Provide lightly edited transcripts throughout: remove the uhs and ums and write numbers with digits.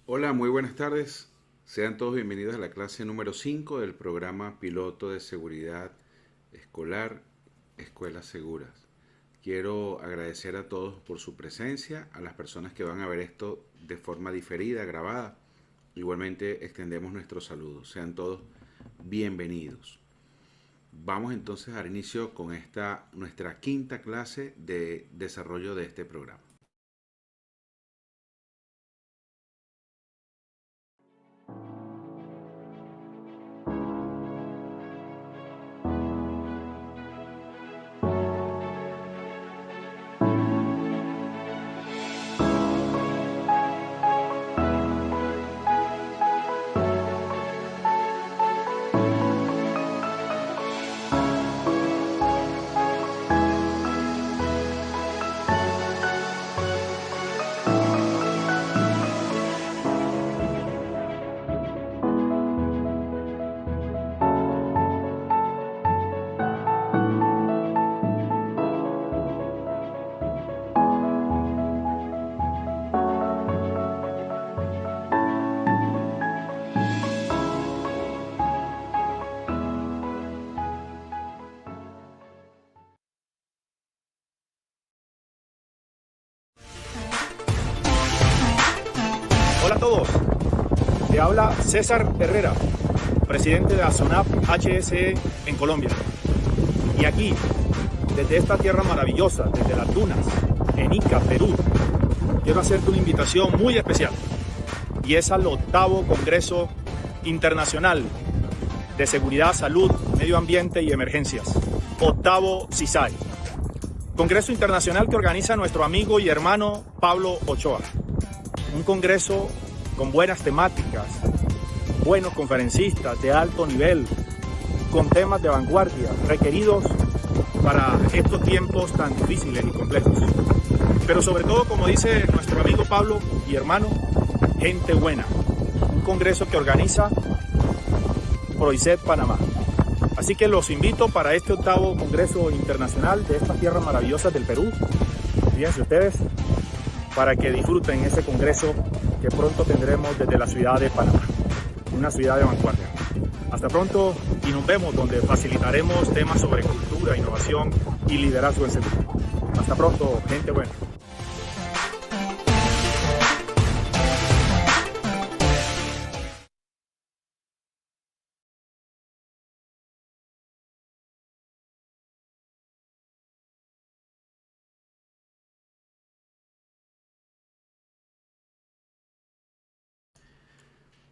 Hola, muy buenas tardes. Sean todos bienvenidos a la clase número 5 del programa piloto de seguridad escolar Escuelas Seguras. Quiero agradecer a todos por su presencia, a las personas que van a ver esto de forma diferida, grabada. Igualmente extendemos nuestros saludos. Sean todos bienvenidos. Vamos entonces al inicio con esta nuestra quinta clase de desarrollo de este programa. Hola a todos, te habla César Herrera, presidente de la SONAP HSE en Colombia. Y aquí, desde esta tierra maravillosa, desde las dunas, en Ica, Perú, quiero hacerte una invitación muy especial. Y es al 8º Congreso Internacional de Seguridad, Salud, Medio Ambiente y Emergencias, 8º CISAE. Congreso Internacional que organiza nuestro amigo y hermano Pablo Ochoa. Un congreso con buenas temáticas, buenos conferencistas de alto nivel, con temas de vanguardia requeridos para estos tiempos tan difíciles y complejos. Pero sobre todo, como dice nuestro amigo Pablo y hermano, gente buena. Un congreso que organiza Proicet Panamá. Así que los invito para este 8º Congreso Internacional de estas tierras maravillosas del Perú. Fíjense ustedes, para que disfruten ese congreso que pronto tendremos desde la ciudad de Panamá, una ciudad de vanguardia. Hasta pronto y nos vemos donde facilitaremos temas sobre cultura, innovación y liderazgo en seguridad. Hasta pronto, gente buena.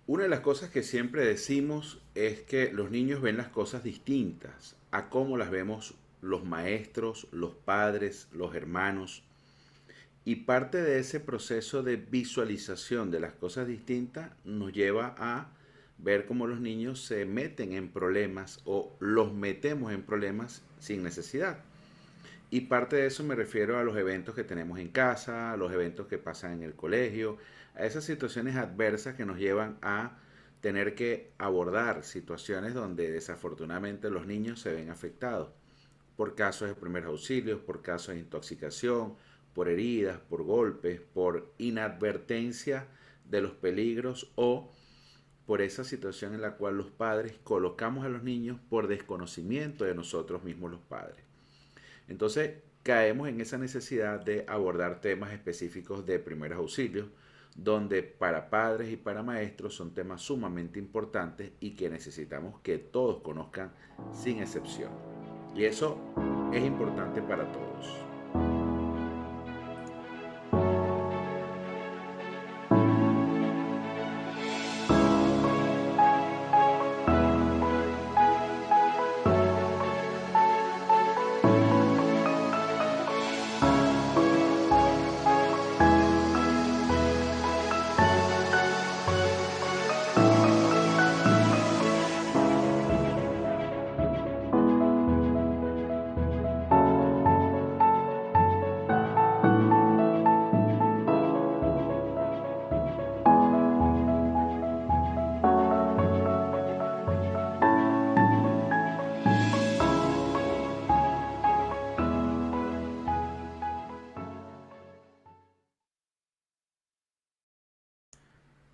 Una de las cosas que siempre decimos es que los niños ven las cosas distintas a cómo las vemos los maestros, los padres, los hermanos. Y parte de ese proceso de visualización de las cosas distintas nos lleva a ver cómo los niños se meten en problemas o los metemos en problemas sin necesidad. Y parte de eso me refiero a los eventos que tenemos en casa, a los eventos que pasan en el colegio, a esas situaciones adversas que nos llevan a tener que abordar situaciones donde desafortunadamente los niños se ven afectados por casos de primeros auxilios, por casos de intoxicación, por heridas, por golpes, por inadvertencia de los peligros o por esa situación en la cual los padres colocamos a los niños por desconocimiento de nosotros mismos los padres. Entonces caemos en esa necesidad de abordar temas específicos de primeros auxilios, donde para padres y para maestros son temas sumamente importantes y que necesitamos que todos conozcan sin excepción. Y eso es importante para todos.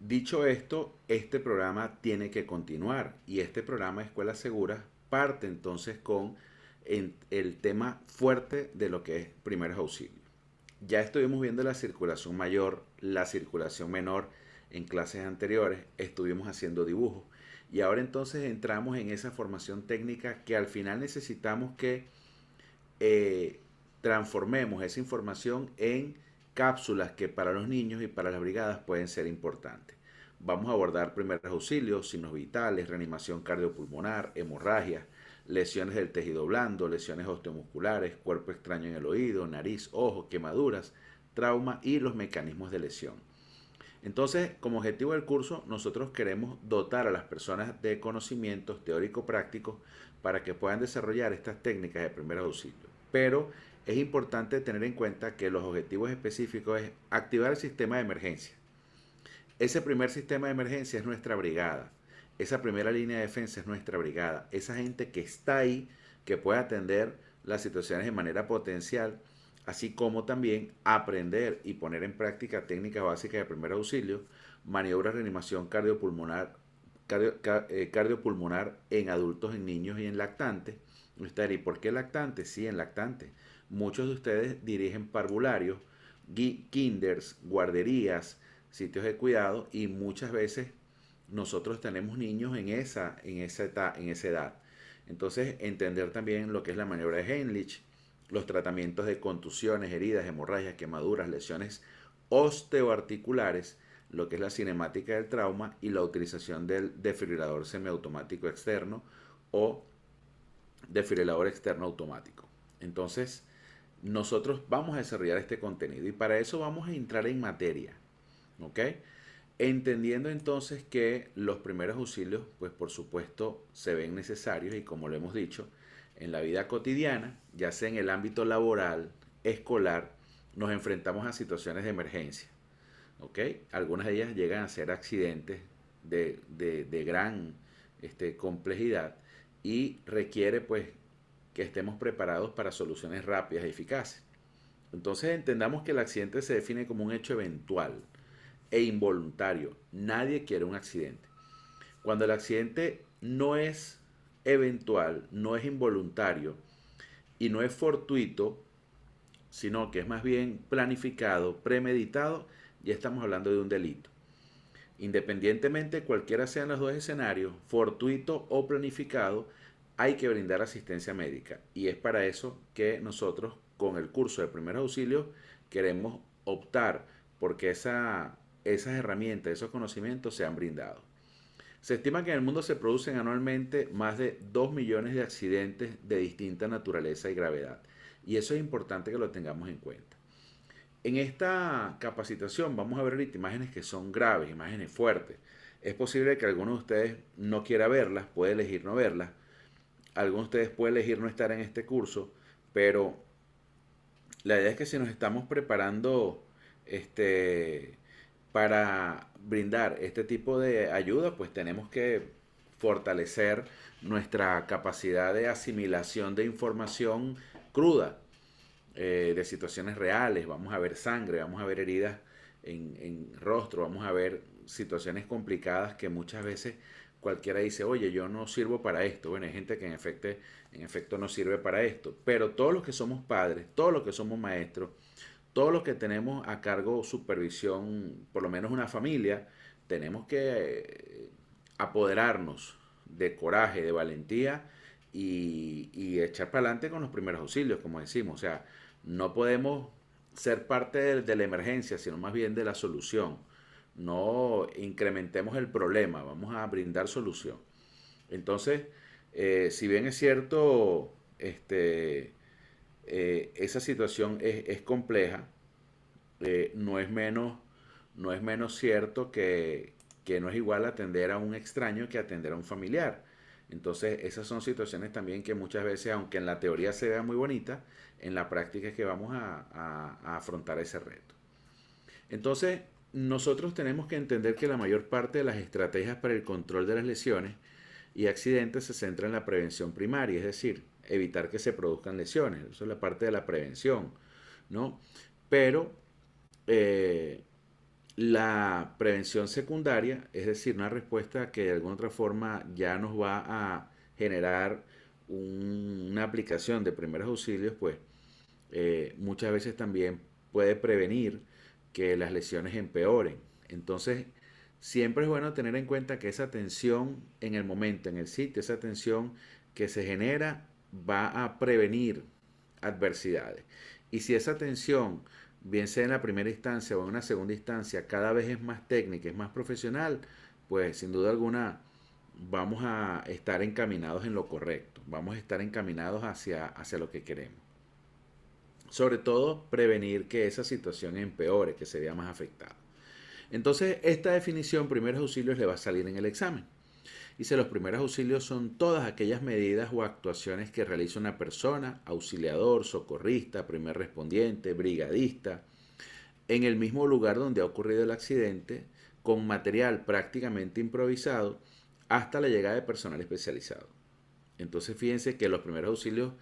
Dicho esto, este programa tiene que continuar y este programa Escuelas Seguras parte entonces con el tema fuerte de lo que es primeros auxilios. Ya estuvimos viendo la circulación mayor, la circulación menor en clases anteriores, estuvimos haciendo dibujos y ahora entonces entramos en esa formación técnica que al final necesitamos que eh, transformemos esa información en cápsulas que para los niños y para las brigadas pueden ser importantes. Vamos a abordar primeros auxilios, signos vitales, reanimación cardiopulmonar, hemorragias, lesiones del tejido blando, lesiones osteomusculares, cuerpo extraño en el oído, nariz, ojos, quemaduras, trauma y los mecanismos de lesión. Entonces, como objetivo del curso, nosotros queremos dotar a las personas de conocimientos teórico-prácticos para que puedan desarrollar estas técnicas de primeros auxilios. Pero es importante tener en cuenta que los objetivos específicos es activar el sistema de emergencia. Ese primer sistema de emergencia es nuestra brigada. Esa primera línea de defensa es nuestra brigada. Esa gente que está ahí, que puede atender las situaciones de manera potencial, así como también aprender y poner en práctica técnicas básicas de primer auxilio, maniobras de reanimación cardiopulmonar en adultos, en niños y en lactantes. ¿Y por qué lactantes? Sí, en lactantes. Muchos de ustedes dirigen parvularios, kinders, guarderías, sitios de cuidado y muchas veces nosotros tenemos niños en esa edad. Entonces, entender también lo que es la maniobra de Heimlich, los tratamientos de contusiones, heridas, hemorragias, quemaduras, lesiones osteoarticulares, lo que es la cinemática del trauma y la utilización del desfibrilador semiautomático externo o desfibrilador externo automático. Entonces, nosotros vamos a desarrollar este contenido y para eso vamos a entrar en materia, ¿ok? Entendiendo entonces que los primeros auxilios, pues por supuesto, se ven necesarios y como lo hemos dicho, en la vida cotidiana, ya sea en el ámbito laboral, escolar, nos enfrentamos a situaciones de emergencia. ¿Ok? Algunas de ellas llegan a ser accidentes de gran complejidad y requiere pues que estemos preparados para soluciones rápidas y eficaces. Entonces entendamos que el accidente se define como un hecho eventual e involuntario. Nadie quiere un accidente. Cuando el accidente no es eventual, no es involuntario y no es fortuito, sino que es más bien planificado, premeditado, ya estamos hablando de un delito. Independientemente cualquiera sean los dos escenarios, fortuito o planificado, hay que brindar asistencia médica. Y es para eso que nosotros con el curso de primeros auxilios queremos optar porque esas herramientas, esos conocimientos sean brindados. Se estima que en el mundo se producen anualmente más de 2 millones de accidentes de distinta naturaleza y gravedad. Y eso es importante que lo tengamos en cuenta. En esta capacitación vamos a ver ahorita imágenes que son graves, imágenes fuertes. Es posible que alguno de ustedes no quiera verlas, puede elegir no verlas. Algunos de ustedes pueden elegir no estar en este curso, pero la idea es que si nos estamos preparando para brindar este tipo de ayuda, pues tenemos que fortalecer nuestra capacidad de asimilación de información cruda, de situaciones reales. Vamos a ver sangre, vamos a ver heridas en rostro, vamos a ver situaciones complicadas que muchas veces cualquiera dice, oye, yo no sirvo para esto. Bueno, hay gente que en efecto no sirve para esto, pero todos los que somos padres, todos los que somos maestros, todos los que tenemos a cargo supervisión, por lo menos una familia, tenemos que apoderarnos de coraje, de valentía y echar para adelante con los primeros auxilios, como decimos. O sea, no podemos ser parte de la emergencia, sino más bien de la solución. No incrementemos el problema, vamos a brindar solución. Entonces, si bien es cierto, esa situación es compleja, no es menos cierto que no es igual atender a un extraño que atender a un familiar. Entonces, esas son situaciones también que muchas veces, aunque en la teoría se vea muy bonita, en la práctica es que vamos a afrontar ese reto. Entonces, nosotros tenemos que entender que la mayor parte de las estrategias para el control de las lesiones y accidentes se centra en la prevención primaria, es decir, evitar que se produzcan lesiones. Eso es la parte de la prevención, ¿no? Pero La prevención secundaria, es decir, una respuesta que de alguna otra forma ya nos va a generar una aplicación de primeros auxilios, pues muchas veces también puede prevenir que las lesiones empeoren. Entonces, siempre es bueno tener en cuenta que esa tensión en el momento, en el sitio, esa tensión que se genera va a prevenir adversidades. Y si esa tensión, bien sea en la primera instancia o en una segunda instancia, cada vez es más técnica, es más profesional, pues sin duda alguna vamos a estar encaminados en lo correcto, vamos a estar encaminados hacia lo que queremos. Sobre todo, prevenir que esa situación empeore, que se vea más afectada. Entonces, esta definición, primeros auxilios, le va a salir en el examen. Dice, los primeros auxilios son todas aquellas medidas o actuaciones que realiza una persona, auxiliador, socorrista, primer respondiente, brigadista, en el mismo lugar donde ha ocurrido el accidente, con material prácticamente improvisado, hasta la llegada de personal especializado. Entonces, fíjense que los primeros auxilios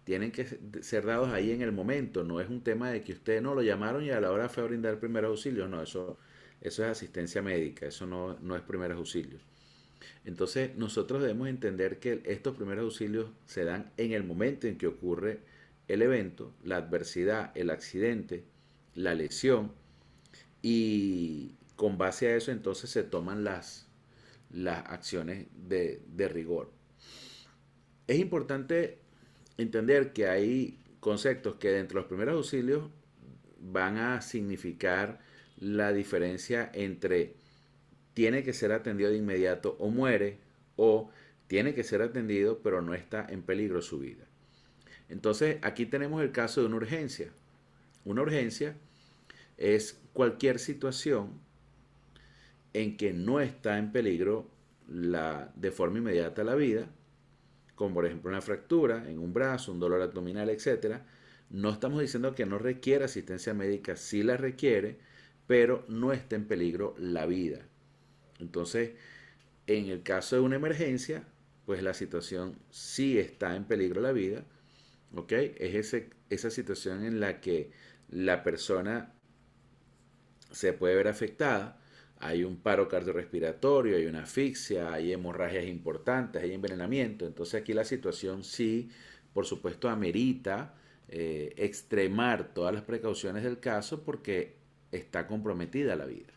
tienen que ser dados ahí en el momento. No es un tema de que usted no lo llamaron y a la hora fue a brindar primeros auxilios. No, eso es asistencia médica, eso no es primeros auxilios. Entonces nosotros debemos entender que estos primeros auxilios se dan en el momento en que ocurre el evento, la adversidad, el accidente, la lesión, y con base a eso entonces se toman las acciones de rigor. Es importante entender que hay conceptos que dentro de los primeros auxilios van a significar la diferencia entre tiene que ser atendido de inmediato o muere, o tiene que ser atendido pero no está en peligro su vida. Entonces aquí tenemos el caso de una urgencia. Una urgencia es cualquier situación en que no está en peligro de forma inmediata la vida, como por ejemplo una fractura en un brazo, un dolor abdominal, etcétera. No estamos diciendo que no requiera asistencia médica, sí la requiere, pero no está en peligro la vida. Entonces, en el caso de una emergencia, pues la situación sí está en peligro la vida, ¿ok? Es esa situación en la que la persona se puede ver afectada. Hay un paro cardiorrespiratorio, hay una asfixia, hay hemorragias importantes, hay envenenamiento. Entonces aquí la situación sí, por supuesto, amerita extremar todas las precauciones del caso porque está comprometida la vida.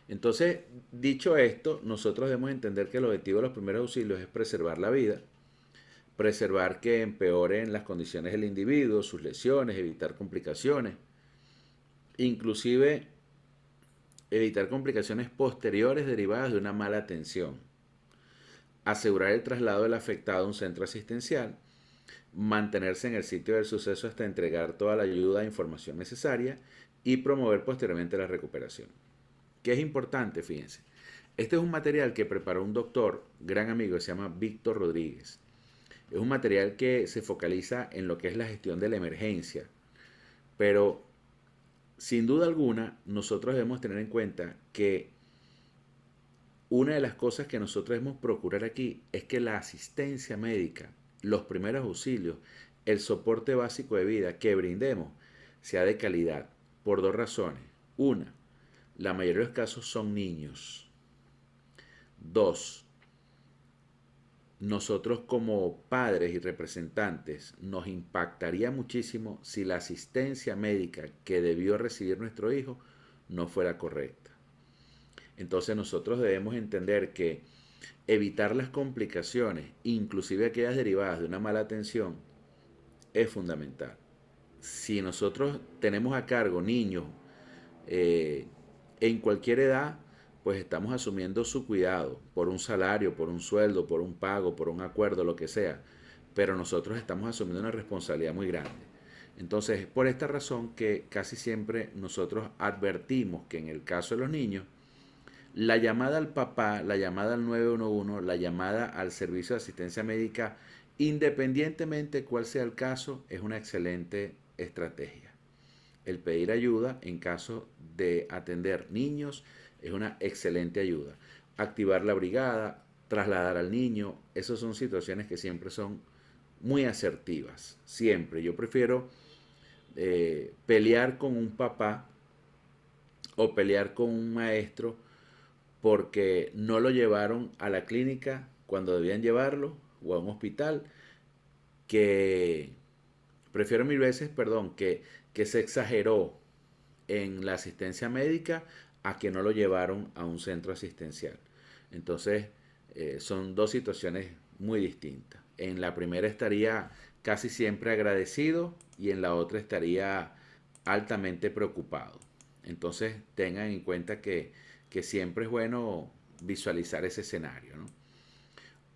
Entonces, dicho esto, nosotros debemos entender que el objetivo de los primeros auxilios es preservar la vida, preservar que empeoren las condiciones del individuo, sus lesiones, evitar complicaciones, inclusive evitar complicaciones posteriores derivadas de una mala atención, asegurar el traslado del afectado a un centro asistencial, mantenerse en el sitio del suceso hasta entregar toda la ayuda e información necesaria y promover posteriormente la recuperación. ¿Qué es importante? Fíjense. Este es un material que preparó un doctor, gran amigo, que se llama Víctor Rodríguez. Es un material que se focaliza en lo que es la gestión de la emergencia, pero sin duda alguna nosotros debemos tener en cuenta que una de las cosas que nosotros debemos procurar aquí es que la asistencia médica, los primeros auxilios, el soporte básico de vida que brindemos sea de calidad, por dos razones. Una, la mayoría de los casos son niños. Dos, nosotros como padres y representantes nos impactaría muchísimo si la asistencia médica que debió recibir nuestro hijo no fuera correcta. Entonces nosotros debemos entender que evitar las complicaciones, inclusive aquellas derivadas de una mala atención, es fundamental. Si nosotros tenemos a cargo niños en cualquier edad, pues estamos asumiendo su cuidado por un salario, por un sueldo, por un pago, por un acuerdo, lo que sea. Pero nosotros estamos asumiendo una responsabilidad muy grande. Entonces, es por esta razón que casi siempre nosotros advertimos que en el caso de los niños, la llamada al papá, la llamada al 911, la llamada al servicio de asistencia médica, independientemente cuál sea el caso, es una excelente estrategia. El pedir ayuda en caso de atender niños es una excelente ayuda. Activar la brigada, trasladar al niño, esas son situaciones que siempre son muy asertivas. Siempre. Yo prefiero pelear con un papá o pelear con un maestro porque no lo llevaron a la clínica cuando debían llevarlo o a un hospital, que prefiero mil veces, perdón, que se exageró en la asistencia médica a que no lo llevaron a un centro asistencial. Entonces, son dos situaciones muy distintas. En la primera estaría casi siempre agradecido y en la otra estaría altamente preocupado. Entonces, tengan en cuenta que siempre es bueno visualizar ese escenario, ¿no?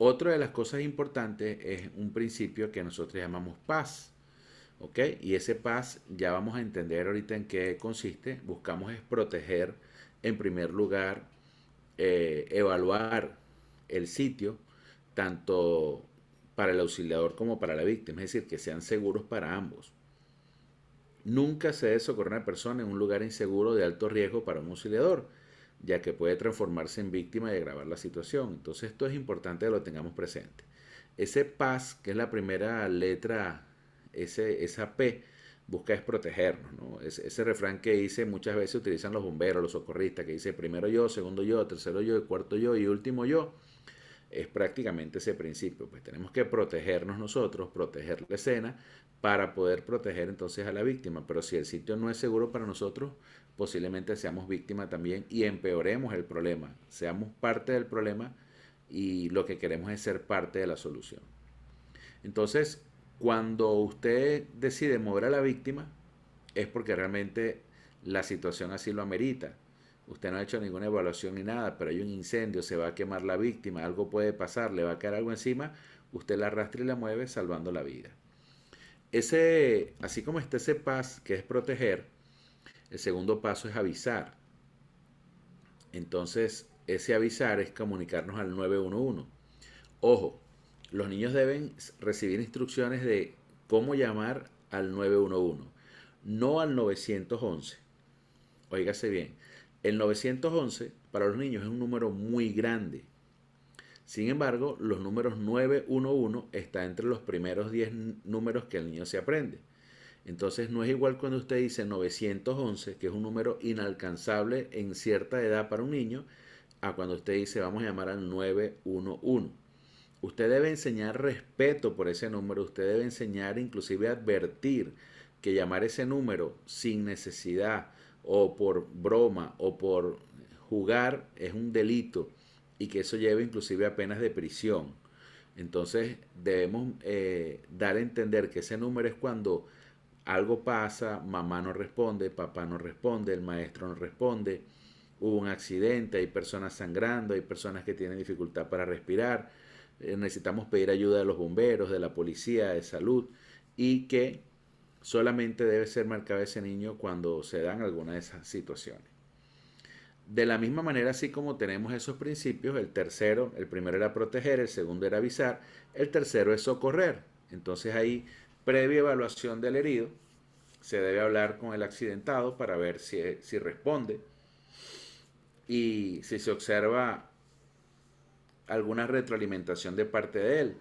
Otra de las cosas importantes es un principio que nosotros llamamos paz. ¿Ok? Y ese paz ya vamos a entender ahorita en qué consiste. Buscamos es proteger, en primer lugar, evaluar el sitio, tanto para el auxiliador como para la víctima, es decir, que sean seguros para ambos. Nunca se debe socorrer a una persona en un lugar inseguro de alto riesgo para un auxiliador, ya que puede transformarse en víctima y agravar la situación. Entonces esto es importante que lo tengamos presente. Ese paz, que es la primera letra, esa P, busca es protegernos, ¿no? Ese refrán que dice, muchas veces utilizan los bomberos, los socorristas, que dice primero yo, segundo yo, tercero yo, cuarto yo y último yo. Es prácticamente ese principio. Pues tenemos que protegernos nosotros, proteger la escena para poder proteger entonces a la víctima. Pero si el sitio no es seguro para nosotros, posiblemente seamos víctima también y empeoremos el problema. Seamos parte del problema y lo que queremos es ser parte de la solución. Entonces, cuando usted decide mover a la víctima, es porque realmente la situación así lo amerita. Usted no ha hecho ninguna evaluación ni nada, pero hay un incendio, se va a quemar la víctima, algo puede pasar, le va a caer algo encima, usted la arrastra y la mueve salvando la vida. Así como está ese paso que es proteger, el segundo paso es avisar. Entonces, ese avisar es comunicarnos al 911. Ojo, los niños deben recibir instrucciones de cómo llamar al 911, no al 911. Óigase bien, el 911 para los niños es un número muy grande. Sin embargo, los números 911 está entre los primeros 10 números que el niño se aprende. Entonces no es igual cuando usted dice 911, que es un número inalcanzable en cierta edad para un niño, a cuando usted dice vamos a llamar al 911. Usted debe enseñar respeto por ese número, usted debe enseñar, inclusive advertir que llamar ese número sin necesidad o por broma o por jugar es un delito y que eso lleva inclusive a penas de prisión. Entonces debemos dar a entender que ese número es cuando algo pasa, mamá no responde, papá no responde, el maestro no responde, hubo un accidente, hay personas sangrando, hay personas que tienen dificultad para respirar, necesitamos pedir ayuda de los bomberos, de la policía, de salud, y que solamente debe ser marcado ese niño cuando se dan alguna de esas situaciones. De la misma manera, así como tenemos esos principios, el primero era proteger, el segundo era avisar, el tercero es socorrer. Entonces ahí, previa evaluación del herido, se debe hablar con el accidentado para ver si responde y si se observa alguna retroalimentación de parte de él.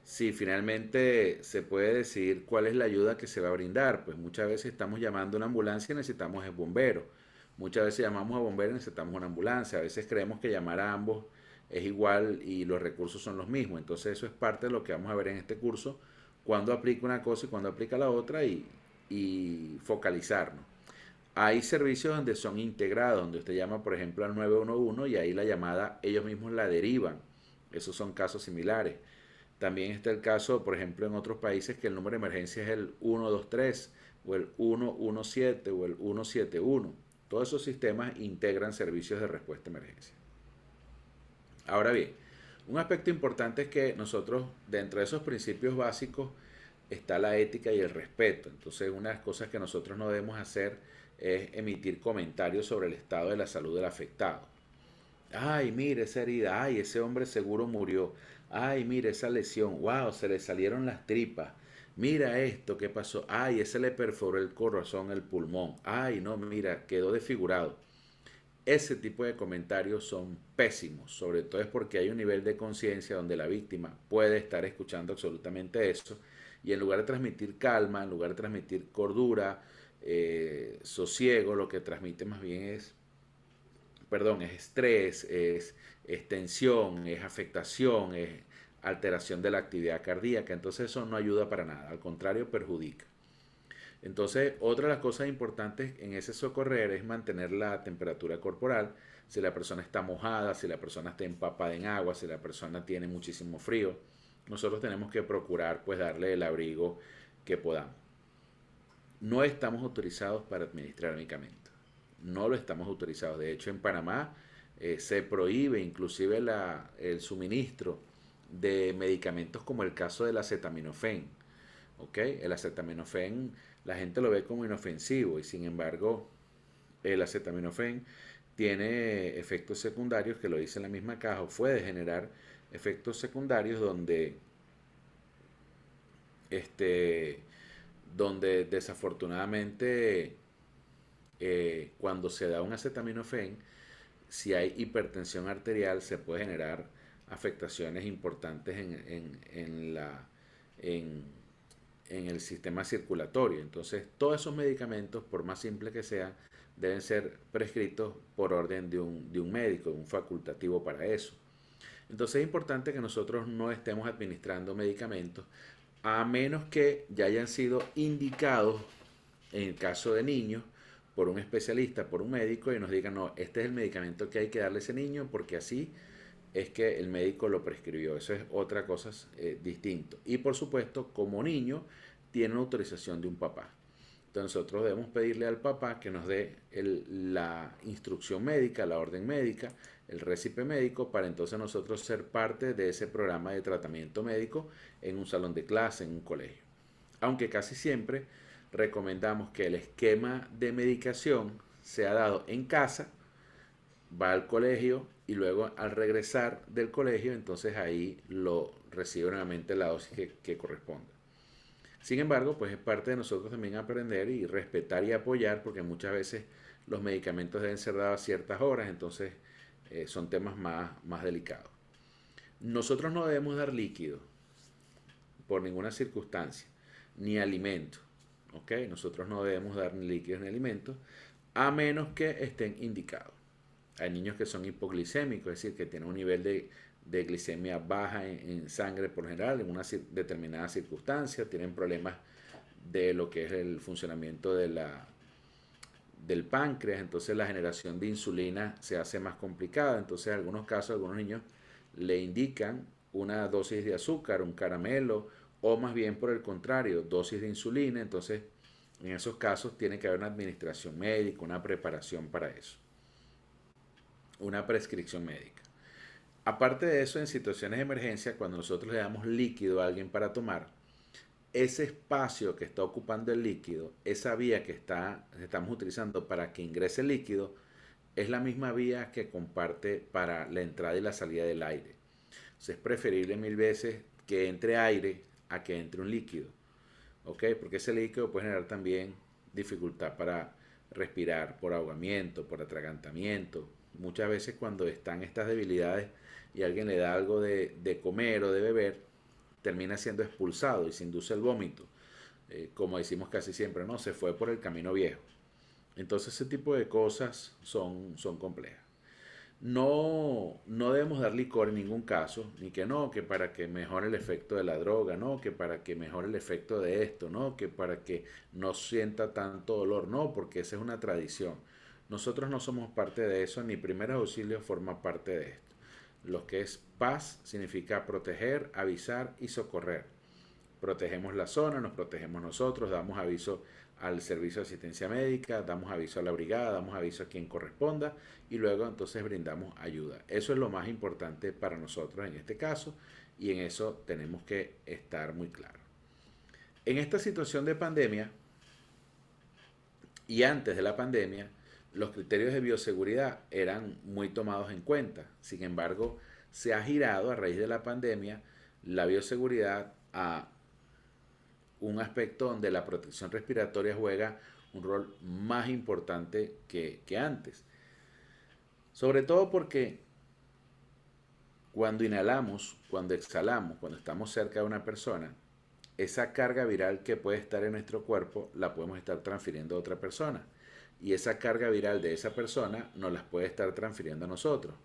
Si finalmente se puede decidir cuál es la ayuda que se va a brindar, pues muchas veces estamos llamando a una ambulancia y necesitamos el bombero. Muchas veces llamamos a bomberos y necesitamos una ambulancia. A veces creemos que llamar a ambos es igual y los recursos son los mismos. Entonces eso es parte de lo que vamos a ver en este curso, cuando aplica una cosa y cuando aplica la otra y focalizarnos. Hay servicios donde son integrados, donde usted llama, por ejemplo, al 911 y ahí la llamada ellos mismos la derivan. Esos son casos similares. También está el caso, por ejemplo, en otros países que el número de emergencia es el 123 o el 117 o el 171. Todos esos sistemas integran servicios de respuesta a emergencia. Ahora bien, un aspecto importante es que nosotros, dentro de esos principios básicos, está la ética y el respeto. Entonces, una de las cosas que nosotros no debemos hacer es emitir comentarios sobre el estado de la salud del afectado. Ay, mire esa herida, ay, ese hombre seguro murió. Ay, mire esa lesión, wow, se le salieron las tripas. Mira esto, ¿qué pasó? Ay, ese le perforó el corazón, el pulmón. Ay, no, mira, quedó desfigurado. Ese tipo de comentarios son pésimos, sobre todo es porque hay un nivel de conciencia donde la víctima puede estar escuchando absolutamente eso y en lugar de transmitir calma, en lugar de transmitir cordura, sosiego, lo que transmite más bien es, perdón, es estrés, es tensión, es afectación, es alteración de la actividad cardíaca. Entonces eso no ayuda para nada, al contrario, perjudica. Entonces, otra de las cosas importantes en ese socorrer es mantener la temperatura corporal. Si la persona está mojada, si la persona está empapada en agua, si la persona tiene muchísimo frío, nosotros tenemos que procurar pues darle el abrigo que podamos. No estamos autorizados para administrar medicamentos. No lo estamos autorizados. De hecho, en Panamá se prohíbe inclusive el suministro de medicamentos como el caso del acetaminofén. ¿Ok? El acetaminofén la gente lo ve como inofensivo y sin embargo el acetaminofén tiene efectos secundarios que lo dice en la misma caja o puede generar efectos secundarios este, donde desafortunadamente cuando se da un acetaminofén, si hay hipertensión arterial, se puede generar afectaciones importantes en, en el sistema circulatorio. Entonces, todos esos medicamentos, por más simples que sean, deben ser prescritos por orden de un médico, de un facultativo para eso. Entonces es importante que nosotros no estemos administrando medicamentos a menos que ya hayan sido indicados, en el caso de niños, por un especialista, por un médico, y nos digan, no, este es el medicamento que hay que darle a ese niño porque así es que el médico lo prescribió. Eso es otra cosa distinto. Y por supuesto, como niño, tiene una autorización de un papá. Entonces nosotros debemos pedirle al papá que nos dé la instrucción médica, la orden médica, el récipe médico, para entonces nosotros ser parte de ese programa de tratamiento médico en un salón de clase, en un colegio. Aunque casi siempre recomendamos que el esquema de medicación sea dado en casa, va al colegio y luego al regresar del colegio, entonces ahí lo recibe nuevamente la dosis que corresponda. Sin embargo, pues es parte de nosotros también aprender y respetar y apoyar, porque muchas veces los medicamentos deben ser dados a ciertas horas, entonces son temas más delicados. Nosotros no debemos dar líquido por ninguna circunstancia, ni alimento. ¿Ok? Nosotros no debemos dar ni líquidos ni alimentos, a menos que estén indicados. Hay niños que son hipoglicémicos, es decir, que tienen un nivel de glicemia baja en sangre por general, en una determinada circunstancia, tienen problemas de lo que es el funcionamiento del páncreas, entonces la generación de insulina se hace más complicada, entonces en algunos casos, a algunos niños le indican una dosis de azúcar, un caramelo, o más bien por el contrario, dosis de insulina, entonces en esos casos tiene que haber una administración médica, una preparación para eso, una prescripción médica. Aparte de eso, en situaciones de emergencia, cuando nosotros le damos líquido a alguien para tomar, ese espacio que está ocupando el líquido, esa vía que estamos utilizando para que ingrese el líquido, es la misma vía que comparte para la entrada y la salida del aire. Entonces es preferible mil veces que entre aire a que entre un líquido. ¿Ok? Porque ese líquido puede generar también dificultad para respirar por ahogamiento, por atragantamiento. Muchas veces cuando están estas debilidades y alguien le da algo de comer o de beber, termina siendo expulsado y se induce el vómito. Como decimos casi siempre, no, se fue por el camino viejo. Entonces ese tipo de cosas son complejas. No debemos dar licor en ningún caso, ni que no, que para que mejore el efecto de la droga, no, que para que mejore el efecto de esto, no, que para que no sienta tanto dolor, no, porque esa es una tradición. Nosotros no somos parte de eso, ni primeros auxilios forma parte de esto. Lo que es paz significa proteger, avisar y socorrer. Protegemos la zona, nos protegemos nosotros, damos aviso al servicio de asistencia médica, damos aviso a la brigada, damos aviso a quien corresponda y luego entonces brindamos ayuda. Eso es lo más importante para nosotros en este caso y en eso tenemos que estar muy claros. En esta situación de pandemia y antes de la pandemia, los criterios de bioseguridad eran muy tomados en cuenta. Sin embargo, se ha girado a raíz de la pandemia la bioseguridad a un aspecto donde la protección respiratoria juega un rol más importante que antes. Sobre todo porque cuando inhalamos, cuando exhalamos, cuando estamos cerca de una persona, esa carga viral que puede estar en nuestro cuerpo la podemos estar transfiriendo a otra persona. Y esa carga viral de esa persona nos las puede estar transfiriendo a nosotros.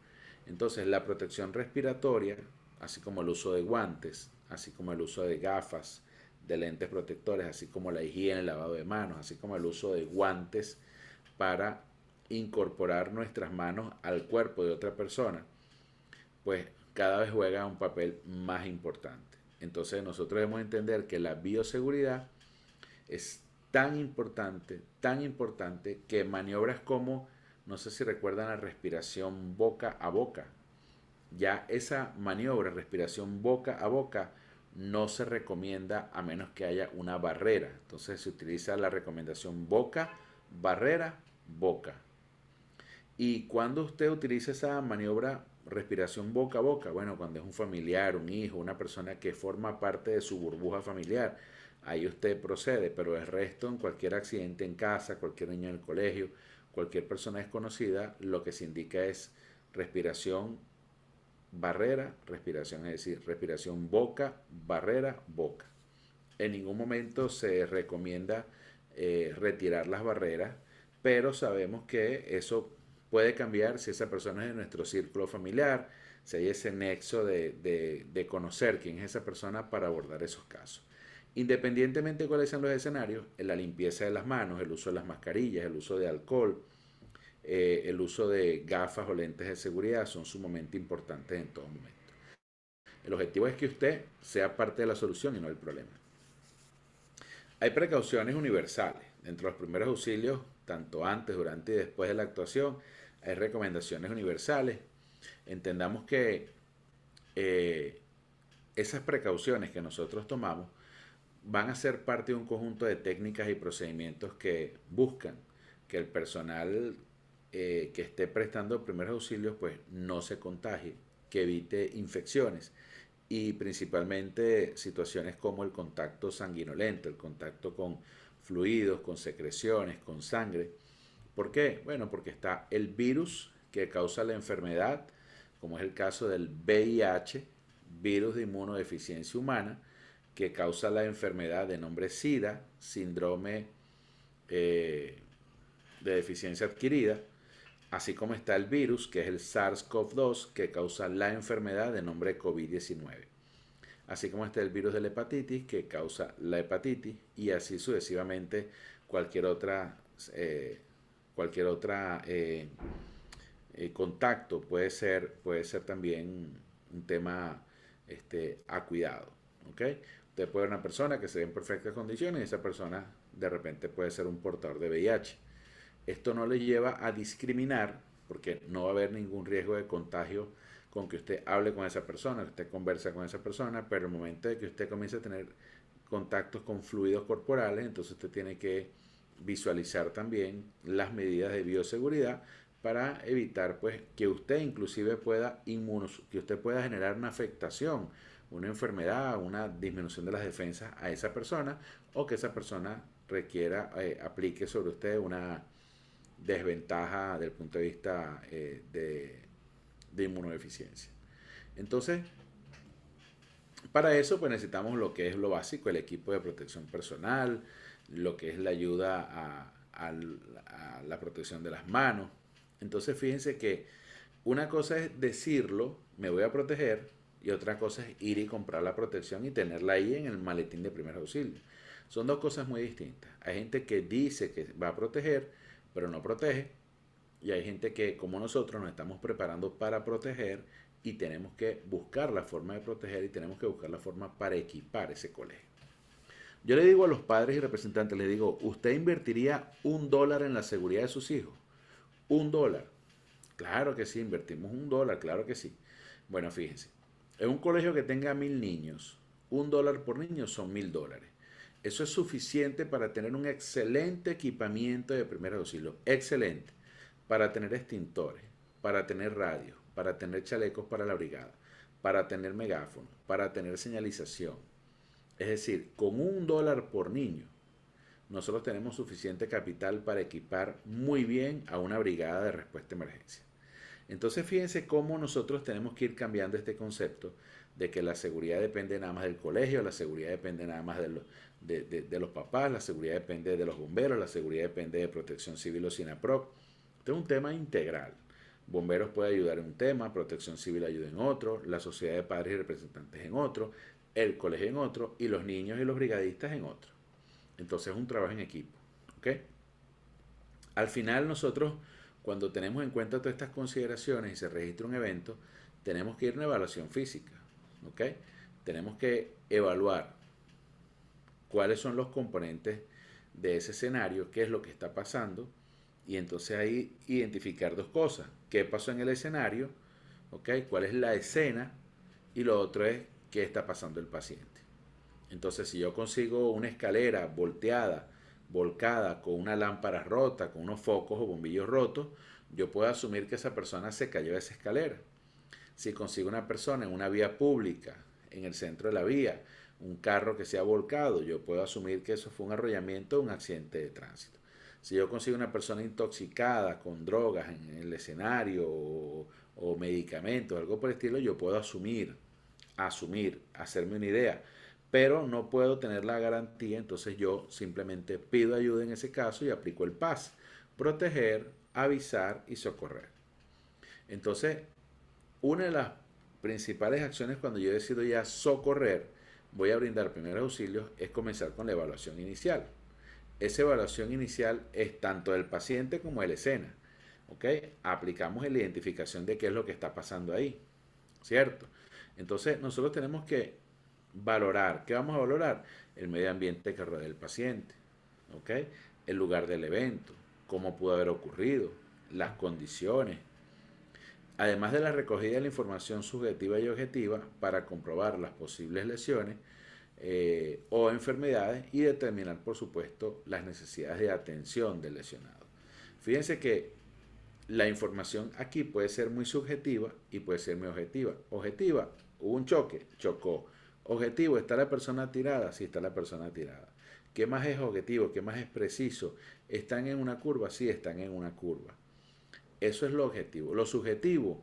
Entonces la protección respiratoria, así como el uso de guantes, así como el uso de gafas, de lentes protectores, así como la higiene, el lavado de manos, así como el uso de guantes para incorporar nuestras manos al cuerpo de otra persona, pues cada vez juega un papel más importante. Entonces nosotros debemos entender que la bioseguridad es tan importante que maniobras como, no sé si recuerdan la respiración boca a boca, ya esa maniobra, respiración boca a boca, no se recomienda a menos que haya una barrera. Entonces se utiliza la recomendación boca, barrera, boca. Y cuando usted utiliza esa maniobra respiración boca a boca, bueno, cuando es un familiar, un hijo, una persona que forma parte de su burbuja familiar, ahí usted procede, pero el resto en cualquier accidente en casa, cualquier niño en el colegio, cualquier persona desconocida, lo que se indica es respiración barrera, respiración, es decir, respiración boca, barrera, boca. En ningún momento se recomienda retirar las barreras, pero sabemos que eso puede cambiar si esa persona es de nuestro círculo familiar, si hay ese nexo de conocer quién es esa persona para abordar esos casos. Independientemente de cuáles sean los escenarios, la limpieza de las manos, el uso de las mascarillas, el uso de alcohol, el uso de gafas o lentes de seguridad son sumamente importantes en todo momento. El objetivo es que usted sea parte de la solución y no el problema. Hay precauciones universales. Dentro de los primeros auxilios, tanto antes, durante y después de la actuación, hay recomendaciones universales. Entendamos que esas precauciones que nosotros tomamos van a ser parte de un conjunto de técnicas y procedimientos que buscan que el personal que esté prestando primeros auxilios pues no se contagie, que evite infecciones y principalmente situaciones como el contacto sanguinolento, el contacto con fluidos, con secreciones, con sangre. ¿Por qué? Bueno, porque está el virus que causa la enfermedad, como es el caso del VIH, virus de inmunodeficiencia humana, que causa la enfermedad de nombre SIDA, síndrome de deficiencia adquirida, así como está el virus, que es el SARS-CoV-2, que causa la enfermedad de nombre COVID-19. Así como está el virus de la hepatitis, que causa la hepatitis, y así sucesivamente cualquier otra, cualquier otra contacto puede ser también un tema a cuidado. ¿Okay? Usted puede ver una persona que se ve en perfectas condiciones y esa persona de repente puede ser un portador de VIH. Esto no le lleva a discriminar porque no va a haber ningún riesgo de contagio con que usted hable con esa persona, que usted conversa con esa persona, pero el momento de que usted comience a tener contactos con fluidos corporales, entonces usted tiene que visualizar también las medidas de bioseguridad para evitar pues que usted inclusive pueda que usted pueda generar una afectación, una enfermedad, una disminución de las defensas a esa persona o que esa persona requiera, aplique sobre usted una desventaja desde el punto de vista de inmunodeficiencia. Entonces, para eso pues necesitamos lo que es lo básico, el equipo de protección personal, lo que es la ayuda a la protección de las manos. Entonces fíjense que una cosa es decirlo, me voy a proteger, y otra cosa es ir y comprar la protección y tenerla ahí en el maletín de primer auxilio. Son dos cosas muy distintas. Hay gente que dice que va a proteger, pero no protege. Y hay gente que, como nosotros, nos estamos preparando para proteger y tenemos que buscar la forma de proteger y tenemos que buscar la forma para equipar ese colegio. Yo le digo a los padres y representantes, les digo, ¿usted invertiría $1 en la seguridad de sus hijos? $1. Claro que sí, invertimos $1, claro que sí. Bueno, fíjense, en un colegio que tenga 1000 niños, $1 por niño son $1000. Eso es suficiente para tener un excelente equipamiento de primer auxilio, excelente, para tener extintores, para tener radios, para tener chalecos para la brigada, para tener megáfonos, para tener señalización. Es decir, con $1 por niño, nosotros tenemos suficiente capital para equipar muy bien a una brigada de respuesta a emergencia. Entonces fíjense cómo nosotros tenemos que ir cambiando este concepto de que la seguridad depende nada más del colegio, la seguridad depende nada más de los papás, la seguridad depende de los bomberos, la seguridad depende de Protección Civil o SINAPROC. Este es un tema integral. Bomberos puede ayudar en un tema, Protección Civil ayuda en otro, la sociedad de padres y representantes en otro, el colegio en otro y los niños y los brigadistas en otro. Entonces es un trabajo en equipo. ¿Ok? Al final nosotros, cuando tenemos en cuenta todas estas consideraciones y se registra un evento, tenemos que ir a una evaluación física. ¿Ok? Tenemos que evaluar cuáles son los componentes de ese escenario, qué es lo que está pasando, y entonces ahí identificar dos cosas: qué pasó en el escenario, ¿ok? Cuál es la escena, y lo otro es qué está pasando el paciente. Entonces, si yo consigo una escalera volteada, volcada, con una lámpara rota, con unos focos o bombillos rotos, yo puedo asumir que esa persona se cayó de esa escalera. Si consigo una persona en una vía pública, en el centro de la vía, un carro que se ha volcado, yo puedo asumir que eso fue un arrollamiento o un accidente de tránsito. Si yo consigo una persona intoxicada con drogas en el escenario o medicamentos, algo por el estilo, yo puedo asumir, hacerme una idea, pero no puedo tener la garantía. Entonces yo simplemente pido ayuda en ese caso y aplico el PAS: proteger, avisar y socorrer. Entonces, una de las principales acciones cuando yo decido ya socorrer, voy a brindar primeros auxilios, es comenzar con la evaluación inicial. Esa evaluación inicial es tanto del paciente como de la escena. ¿Ok? Aplicamos en la identificación de qué es lo que está pasando ahí. ¿Cierto? Entonces nosotros tenemos que valorar. ¿Qué vamos a valorar? El medio ambiente que rodea al paciente. ¿Ok? El lugar del evento. Cómo pudo haber ocurrido. Las condiciones. Además de la recogida de la información subjetiva y objetiva para comprobar las posibles lesiones o enfermedades y determinar, por supuesto, las necesidades de atención del lesionado. Fíjense que la información aquí puede ser muy subjetiva y puede ser muy objetiva. Objetiva: hubo un choque, chocó. Objetivo: ¿está la persona tirada? Sí, está la persona tirada. ¿Qué más es objetivo? ¿Qué más es preciso? ¿Están en una curva? Sí, están en una curva. Eso es lo objetivo. Lo subjetivo: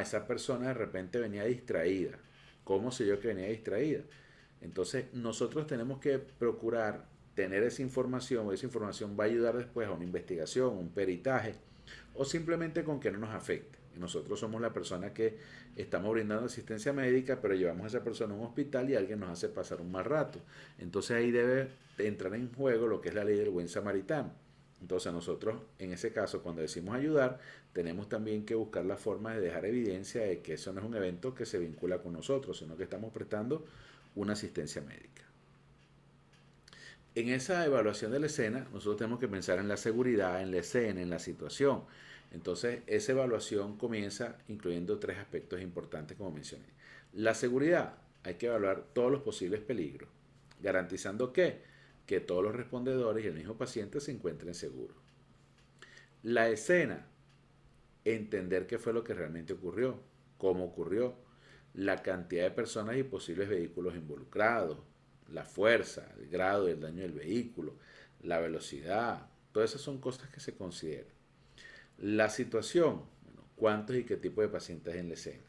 esa persona de repente venía distraída. ¿Cómo sé yo que venía distraída? Entonces nosotros tenemos que procurar tener esa información, o esa información va a ayudar después a una investigación, un peritaje, o simplemente con que no nos afecte. Y nosotros somos la persona que estamos brindando asistencia médica, pero llevamos a esa persona a un hospital y alguien nos hace pasar un mal rato. Entonces ahí debe entrar en juego lo que es la ley del buen samaritano. Entonces nosotros, en ese caso, cuando decimos ayudar, tenemos también que buscar la forma de dejar evidencia de que eso no es un evento que se vincula con nosotros, sino que estamos prestando una asistencia médica. En esa evaluación de la escena, nosotros tenemos que pensar en la seguridad, en la escena, en la situación. Entonces, esa evaluación comienza incluyendo tres aspectos importantes, como mencioné. La seguridad: hay que evaluar todos los posibles peligros, garantizando que todos los respondedores y el mismo paciente se encuentren seguros. La escena: entender qué fue lo que realmente ocurrió, cómo ocurrió, la cantidad de personas y posibles vehículos involucrados, la fuerza, el grado del daño del vehículo, la velocidad. Todas esas son cosas que se consideran. La situación: cuántos y qué tipo de pacientes en la escena.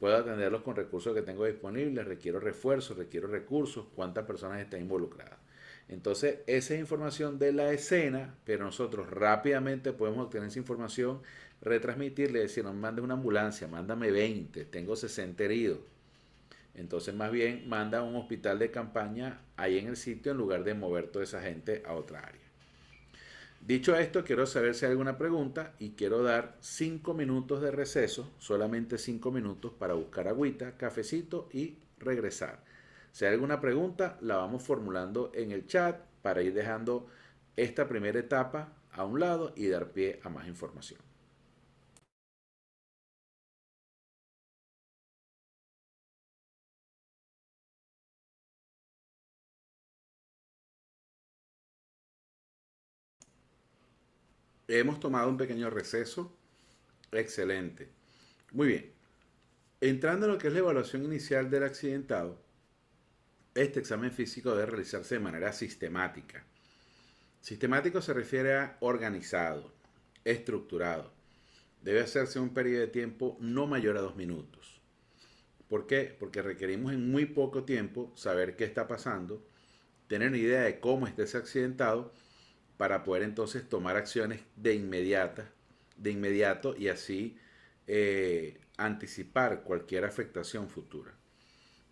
Puedo atenderlos con recursos que tengo disponibles, requiero refuerzos, requiero recursos, cuántas personas están involucradas. Entonces, esa es información de la escena, pero nosotros rápidamente podemos obtener esa información, retransmitirle, decir: no me mandes una ambulancia, mándame 20, tengo 60 heridos. Entonces, más bien, manda a un hospital de campaña ahí en el sitio, en lugar de mover toda esa gente a otra área. Dicho esto, quiero saber si hay alguna pregunta y quiero dar 5 minutos de receso, solamente 5 minutos, para buscar agüita, cafecito y regresar. Si hay alguna pregunta, la vamos formulando en el chat para ir dejando esta primera etapa a un lado y dar pie a más información. Hemos tomado un pequeño receso. Excelente. Muy bien. Entrando en lo que es la evaluación inicial del accidentado, este examen físico debe realizarse de manera sistemática. Sistemático se refiere a organizado, estructurado. debe hacerse en un periodo de tiempo no mayor a 2 minutos. ¿Por qué? Porque requerimos en muy poco tiempo saber qué está pasando, tener una idea de cómo está ese accidentado para poder entonces tomar acciones de inmediato y así anticipar cualquier afectación futura.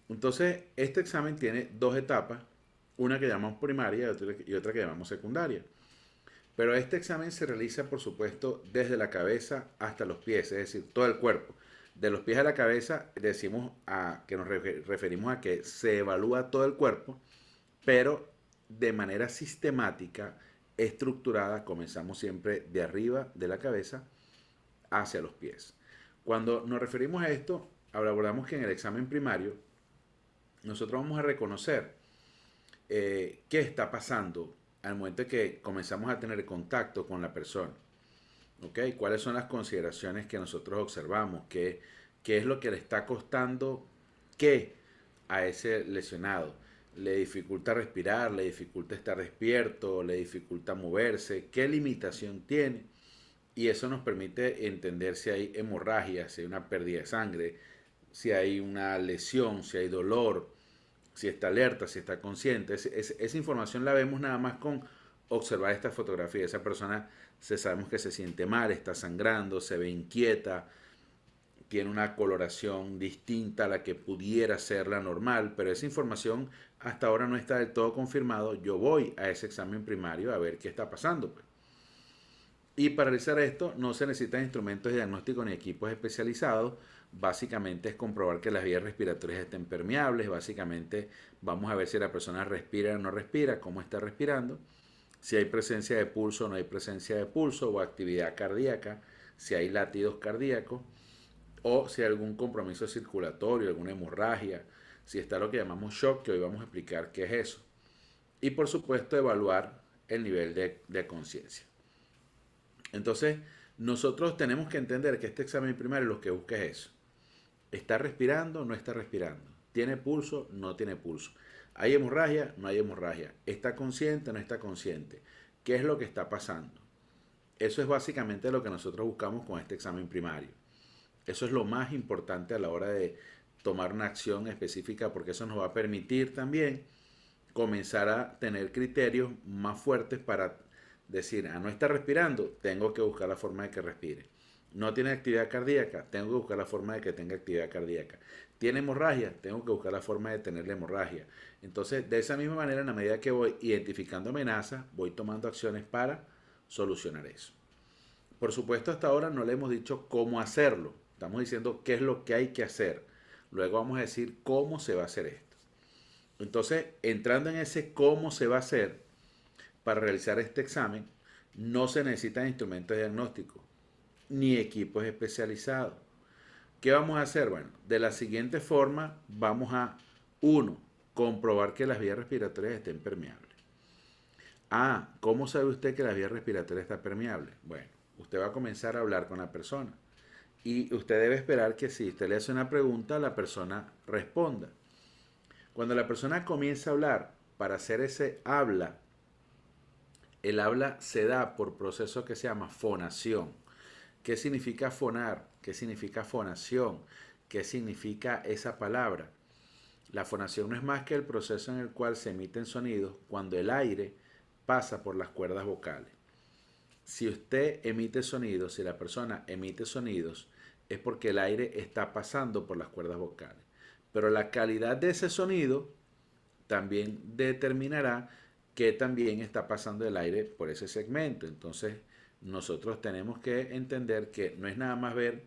Entonces, este examen tiene dos etapas, una que llamamos primaria y otra que llamamos secundaria. Pero este examen se realiza, por supuesto, desde la cabeza hasta los pies, es decir, todo el cuerpo. De los pies a la cabeza decimos que nos referimos a que se evalúa todo el cuerpo, pero de manera sistemática, estructurada, comenzamos siempre de arriba de la cabeza hacia los pies. Cuando nos referimos a esto, abordamos que en el examen primario nosotros vamos a reconocer qué está pasando al momento que comenzamos a tener contacto con la persona. ¿Okay? ¿Cuáles son las consideraciones que nosotros observamos? ¿Qué es lo que le está costando qué a ese lesionado? ¿Le dificulta respirar? ¿Le dificulta estar despierto? ¿Le dificulta moverse? ¿Qué limitación tiene? Y eso nos permite entender si hay hemorragia, si hay una pérdida de sangre, si hay una lesión, si hay dolor, si está alerta, si está consciente. Esa información la vemos nada más con observar esta fotografía. Esa persona sabemos que se siente mal, está sangrando, se ve inquieta, tiene una coloración distinta a la que pudiera ser la normal, pero esa información hasta ahora no está del todo confirmado. Yo voy a ese examen primario a ver qué está pasando. Y para realizar esto no se necesitan instrumentos de diagnóstico ni equipos especializados. Básicamente es comprobar que las vías respiratorias estén permeables. Básicamente vamos a ver si la persona respira o no respira, cómo está respirando, si hay presencia de pulso o no hay presencia de pulso o actividad cardíaca, si hay latidos cardíacos o si hay algún compromiso circulatorio, alguna hemorragia, si está lo que llamamos shock, que hoy vamos a explicar qué es eso. Y por supuesto evaluar el nivel de conciencia. Entonces, nosotros tenemos que entender que este examen primario lo que busca es eso. ¿Está respirando o no está respirando? ¿Tiene pulso o no tiene pulso? ¿Hay hemorragia? No hay hemorragia. ¿Está consciente o no está consciente? ¿Qué es lo que está pasando? Eso es básicamente lo que nosotros buscamos con este examen primario. Eso es lo más importante a la hora de tomar una acción específica, porque eso nos va a permitir también comenzar a tener criterios más fuertes para decir, no está respirando, tengo que buscar la forma de que respire. No tiene actividad cardíaca, tengo que buscar la forma de que tenga actividad cardíaca. Tiene hemorragia, tengo que buscar la forma de tener la hemorragia. Entonces, de esa misma manera, en la medida que voy identificando amenazas, voy tomando acciones para solucionar eso. Por supuesto, hasta ahora no le hemos dicho cómo hacerlo. Estamos diciendo qué es lo que hay que hacer. Luego vamos a decir cómo se va a hacer esto. Entonces, entrando en ese cómo se va a hacer, para realizar este examen, no se necesitan instrumentos de diagnóstico ni equipos especializados. ¿Qué vamos a hacer? Bueno, de la siguiente forma vamos a, 1, comprobar que las vías respiratorias estén permeables. ¿Cómo sabe usted que la vía respiratoria está permeable? Bueno, usted va a comenzar a hablar con la persona y usted debe esperar que si usted le hace una pregunta, la persona responda. Cuando la persona comienza a hablar, para hacer ese habla, el habla se da por proceso que se llama fonación. ¿Qué significa fonar? ¿Qué significa fonación? ¿Qué significa esa palabra? La fonación no es más que el proceso en el cual se emiten sonidos cuando el aire pasa por las cuerdas vocales. Si usted emite sonidos, si la persona emite sonidos, es porque el aire está pasando por las cuerdas vocales. Pero la calidad de ese sonido también determinará que también está pasando el aire por ese segmento. Entonces, nosotros tenemos que entender que no es nada más ver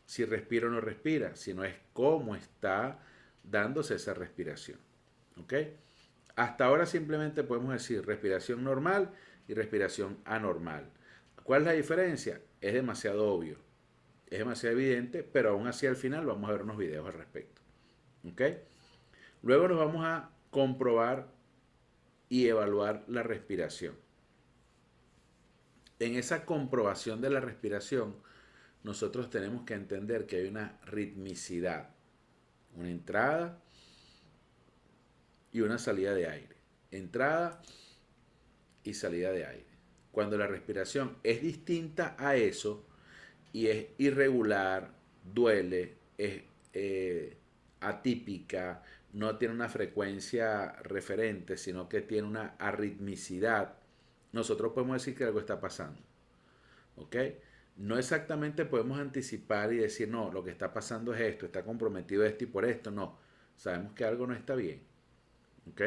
si respira o no respira, sino es cómo está dándose esa respiración. ¿Ok? Hasta ahora simplemente podemos decir respiración normal y respiración anormal. ¿Cuál es la diferencia? Es demasiado obvio, es demasiado evidente, pero aún así al final vamos a ver unos videos al respecto. ¿Ok? Luego nos vamos a comprobar y evaluar la respiración. En esa comprobación de la respiración, nosotros tenemos que entender que hay una ritmicidad, una entrada y una salida de aire. Entrada y salida de aire. Cuando la respiración es distinta a eso, y es irregular, duele, es atípica, no tiene una frecuencia referente, sino que tiene una arritmicidad, nosotros podemos decir que algo está pasando. ¿Ok? No exactamente podemos anticipar y decir, no, lo que está pasando es esto, está comprometido esto y por esto, no. Sabemos que algo no está bien. ¿Ok?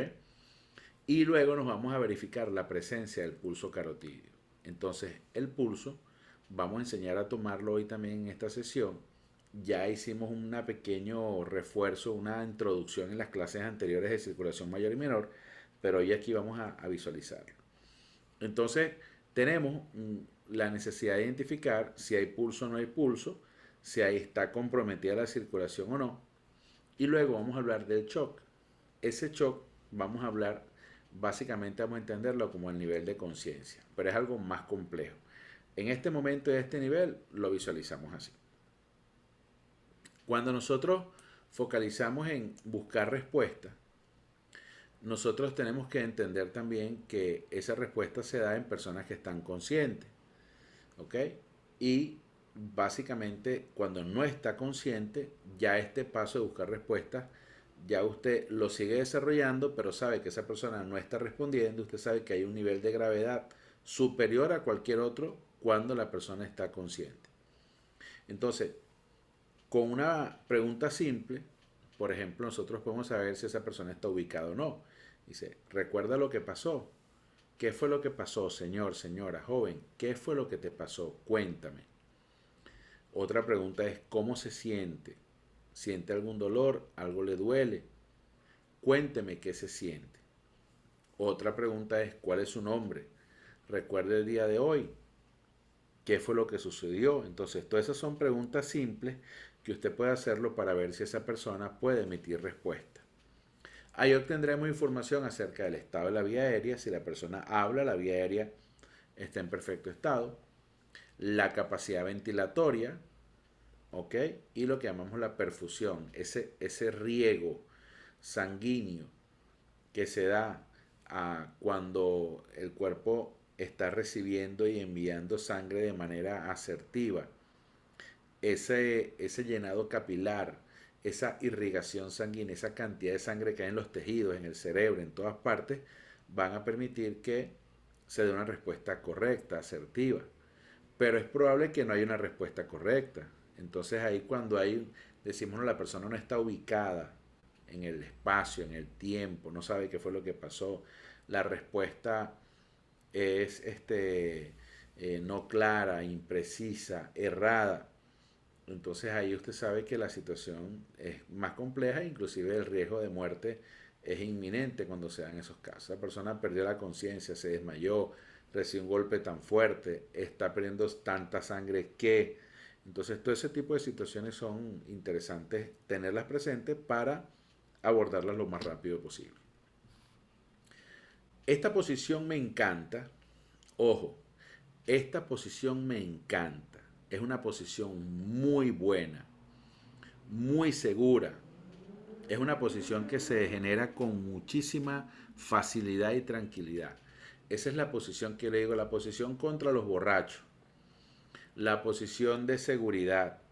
Y luego nos vamos a verificar la presencia del pulso carotídeo. Entonces, el pulso, vamos a enseñar a tomarlo hoy también en esta sesión. Ya hicimos un pequeño refuerzo, una introducción en las clases anteriores de circulación mayor y menor, pero hoy aquí vamos a visualizarlo. Entonces, tenemos la necesidad de identificar si hay pulso o no hay pulso, si ahí está comprometida la circulación o no. Y luego vamos a hablar del shock. Ese shock vamos a hablar, básicamente vamos a entenderlo como el nivel de conciencia, pero es algo más complejo. En este momento y este nivel lo visualizamos así. Cuando nosotros focalizamos en buscar respuestas, nosotros tenemos que entender también que esa respuesta se da en personas que están conscientes. ¿Ok? Y básicamente cuando no está consciente, ya este paso de buscar respuestas, ya usted lo sigue desarrollando, pero sabe que esa persona no está respondiendo, usted sabe que hay un nivel de gravedad superior a cualquier otro cuando la persona está consciente. Entonces, con una pregunta simple, por ejemplo, nosotros podemos saber si esa persona está ubicada o no. Dice, ¿recuerda lo que pasó? ¿Qué fue lo que pasó, señor, señora, joven? ¿Qué fue lo que te pasó? Cuéntame. Otra pregunta es, ¿cómo se siente? ¿Siente algún dolor? ¿Algo le duele? Cuénteme qué se siente. Otra pregunta es, ¿cuál es su nombre? ¿Recuerda el día de hoy? ¿Qué fue lo que sucedió? Entonces, todas esas son preguntas simples que usted puede hacerlo para ver si esa persona puede emitir respuesta. Ahí obtendremos información acerca del estado de la vía aérea, si la persona habla, la vía aérea está en perfecto estado, la capacidad ventilatoria, ¿ok? Y lo que llamamos la perfusión, ese riego sanguíneo que se da cuando el cuerpo está recibiendo y enviando sangre de manera asertiva, ese llenado capilar, esa irrigación sanguínea, esa cantidad de sangre que hay en los tejidos, en el cerebro, en todas partes, van a permitir que se dé una respuesta correcta, asertiva. Pero es probable que no haya una respuesta correcta. Entonces ahí cuando decimos no, la persona no está ubicada en el espacio, en el tiempo, no sabe qué fue lo que pasó, la respuesta es no clara, imprecisa, errada. Entonces ahí usted sabe que la situación es más compleja, inclusive el riesgo de muerte es inminente cuando se dan esos casos. La persona perdió la conciencia, se desmayó, recibió un golpe tan fuerte, está perdiendo tanta sangre que... Entonces todo ese tipo de situaciones son interesantes tenerlas presentes para abordarlas lo más rápido posible. Esta posición me encanta, ojo, esta posición me encanta. Es una posición muy buena, muy segura. Es una posición que se genera con muchísima facilidad y tranquilidad. Esa es la posición que le digo, la posición contra los borrachos, la posición de seguridad,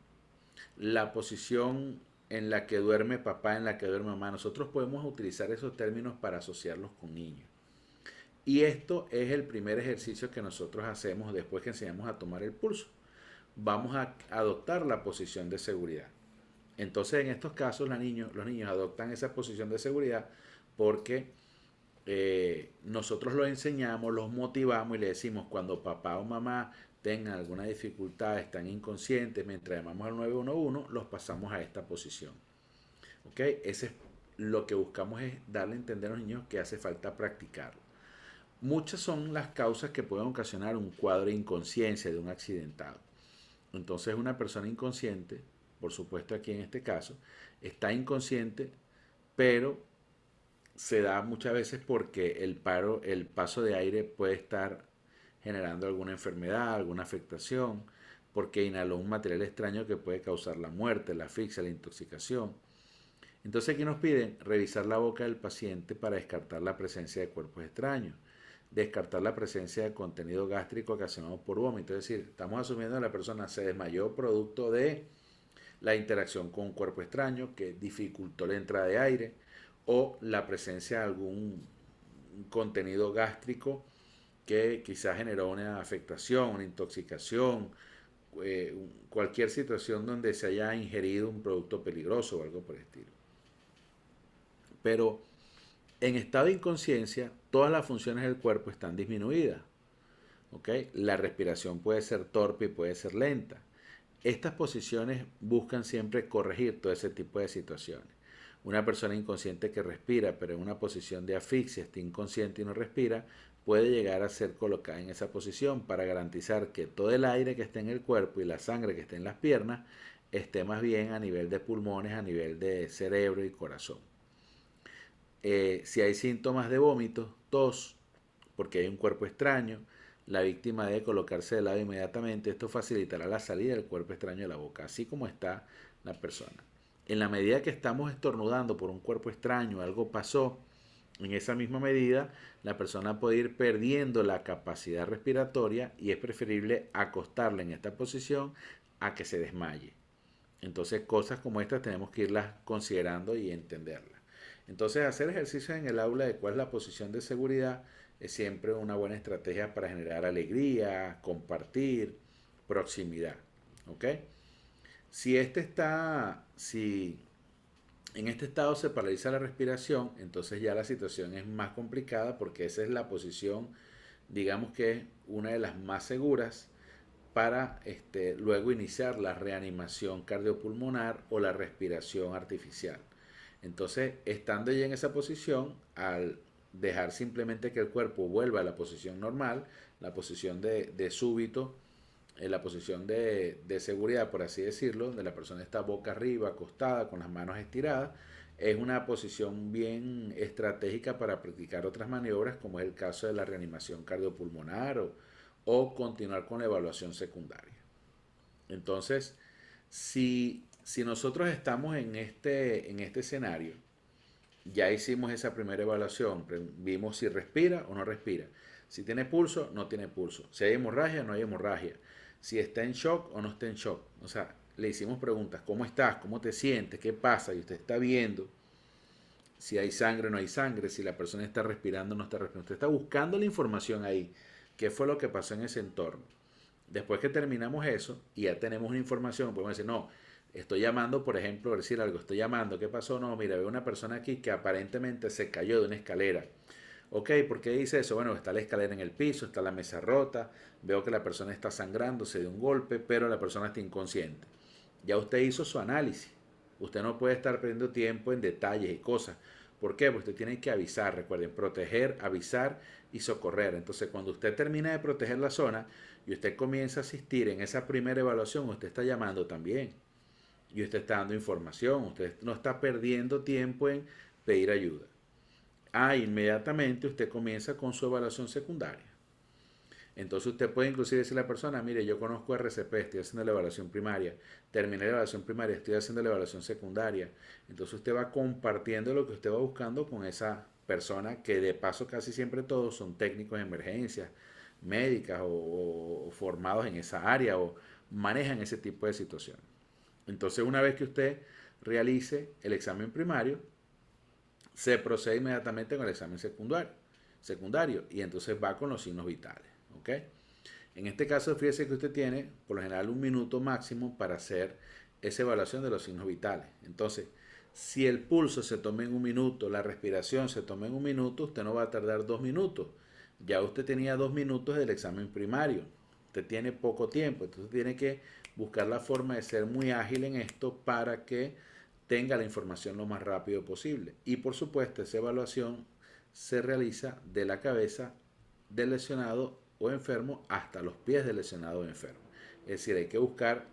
la posición en la que duerme papá, en la que duerme mamá. Nosotros podemos utilizar esos términos para asociarlos con niños. Y esto es el primer ejercicio que nosotros hacemos después que enseñamos a tomar el pulso. Vamos a adoptar la posición de seguridad. Entonces, en estos casos, los niños adoptan esa posición de seguridad porque nosotros los enseñamos, los motivamos y le decimos cuando papá o mamá tengan alguna dificultad, están inconscientes, mientras llamamos al 911, los pasamos a esta posición. ¿Ok? Ese es lo que buscamos, es darle a entender a los niños que hace falta practicarlo. Muchas son las causas que pueden ocasionar un cuadro de inconsciencia de un accidentado. Entonces una persona inconsciente, por supuesto aquí en este caso, está inconsciente, pero se da muchas veces porque el paso de aire puede estar generando alguna enfermedad, alguna afectación, porque inhaló un material extraño que puede causar la muerte, la asfixia, la intoxicación. Entonces aquí nos piden revisar la boca del paciente para descartar la presencia de cuerpos extraños. descartar la presencia de contenido gástrico ocasionado por vómito. Es decir, estamos asumiendo que la persona se desmayó producto de la interacción con un cuerpo extraño que dificultó la entrada de aire o la presencia de algún contenido gástrico que quizás generó una afectación, una intoxicación, cualquier situación donde se haya ingerido un producto peligroso o algo por el estilo. Pero en estado de inconsciencia, todas las funciones del cuerpo están disminuidas. ¿Okay? La respiración puede ser torpe y puede ser lenta. Estas posiciones buscan siempre corregir todo ese tipo de situaciones. Una persona inconsciente que respira, pero en una posición de asfixia, está inconsciente y no respira, puede llegar a ser colocada en esa posición para garantizar que todo el aire que esté en el cuerpo y la sangre que esté en las piernas esté más bien a nivel de pulmones, a nivel de cerebro y corazón. Si hay síntomas de vómito, tos, porque hay un cuerpo extraño, la víctima debe colocarse de lado inmediatamente. Esto facilitará la salida del cuerpo extraño de la boca, así como está la persona. En la medida que estamos estornudando por un cuerpo extraño, algo pasó, en esa misma medida la persona puede ir perdiendo la capacidad respiratoria y es preferible acostarla en esta posición a que se desmaye. Entonces cosas como estas tenemos que irlas considerando y entenderlas. Entonces hacer ejercicio en el aula de cuál es la posición de seguridad es siempre una buena estrategia para generar alegría, compartir, proximidad. ¿Ok? Si en este estado se paraliza la respiración, entonces ya la situación es más complicada porque esa es la posición, digamos que es una de las más seguras para luego iniciar la reanimación cardiopulmonar o la respiración artificial. Entonces, estando ya en esa posición, al dejar simplemente que el cuerpo vuelva a la posición normal, la posición de súbito, la posición de seguridad, por así decirlo, donde la persona está boca arriba, acostada, con las manos estiradas, es una posición bien estratégica para practicar otras maniobras, como es el caso de la reanimación cardiopulmonar o continuar con la evaluación secundaria. Entonces, si nosotros estamos en este escenario, ya hicimos esa primera evaluación, vimos si respira o no respira, si tiene pulso, no tiene pulso, si hay hemorragia, no hay hemorragia, si está en shock o no está en shock. O sea, le hicimos preguntas, ¿cómo estás? ¿Cómo te sientes? ¿Qué pasa? Y usted está viendo si hay sangre o no hay sangre, si la persona está respirando o no está respirando. Usted está buscando la información ahí, qué fue lo que pasó en ese entorno. Después que terminamos eso y ya tenemos una información, podemos decir, no, estoy llamando, por ejemplo, decir algo, estoy llamando, ¿qué pasó? No, mira, veo una persona aquí que aparentemente se cayó de una escalera. Ok, ¿por qué dice eso? Bueno, está la escalera en el piso, está la mesa rota, veo que la persona está sangrándose de un golpe, pero la persona está inconsciente. Ya usted hizo su análisis. Usted no puede estar perdiendo tiempo en detalles y cosas. ¿Por qué? Porque usted tiene que avisar, recuerden, proteger, avisar y socorrer. Entonces, cuando usted termina de proteger la zona y usted comienza a asistir en esa primera evaluación, usted está llamando también. Y usted está dando información, usted no está perdiendo tiempo en pedir ayuda. Inmediatamente usted comienza con su evaluación secundaria. Entonces usted puede inclusive decirle a la persona, mire, yo conozco RCP, estoy haciendo la evaluación primaria, terminé la evaluación primaria, estoy haciendo la evaluación secundaria. Entonces usted va compartiendo lo que usted va buscando con esa persona, que de paso casi siempre todos son técnicos en emergencias médicas o formados en esa área o manejan ese tipo de situaciones. Entonces una vez que usted realice el examen primario, se procede inmediatamente con el examen secundario y entonces va con los signos vitales. ¿Ok? En este caso, fíjese que usted tiene por lo general 1 minuto máximo para hacer esa evaluación de los signos vitales. Entonces, si el pulso se toma en 1 minuto, la respiración se toma en 1 minuto, usted no va a tardar 2 minutos. Ya usted tenía 2 minutos del examen primario. Usted tiene poco tiempo, entonces tiene que buscar la forma de ser muy ágil en esto para que tenga la información lo más rápido posible. Y por supuesto, esa evaluación se realiza de la cabeza del lesionado o enfermo hasta los pies del lesionado o enfermo. Es decir, hay que buscar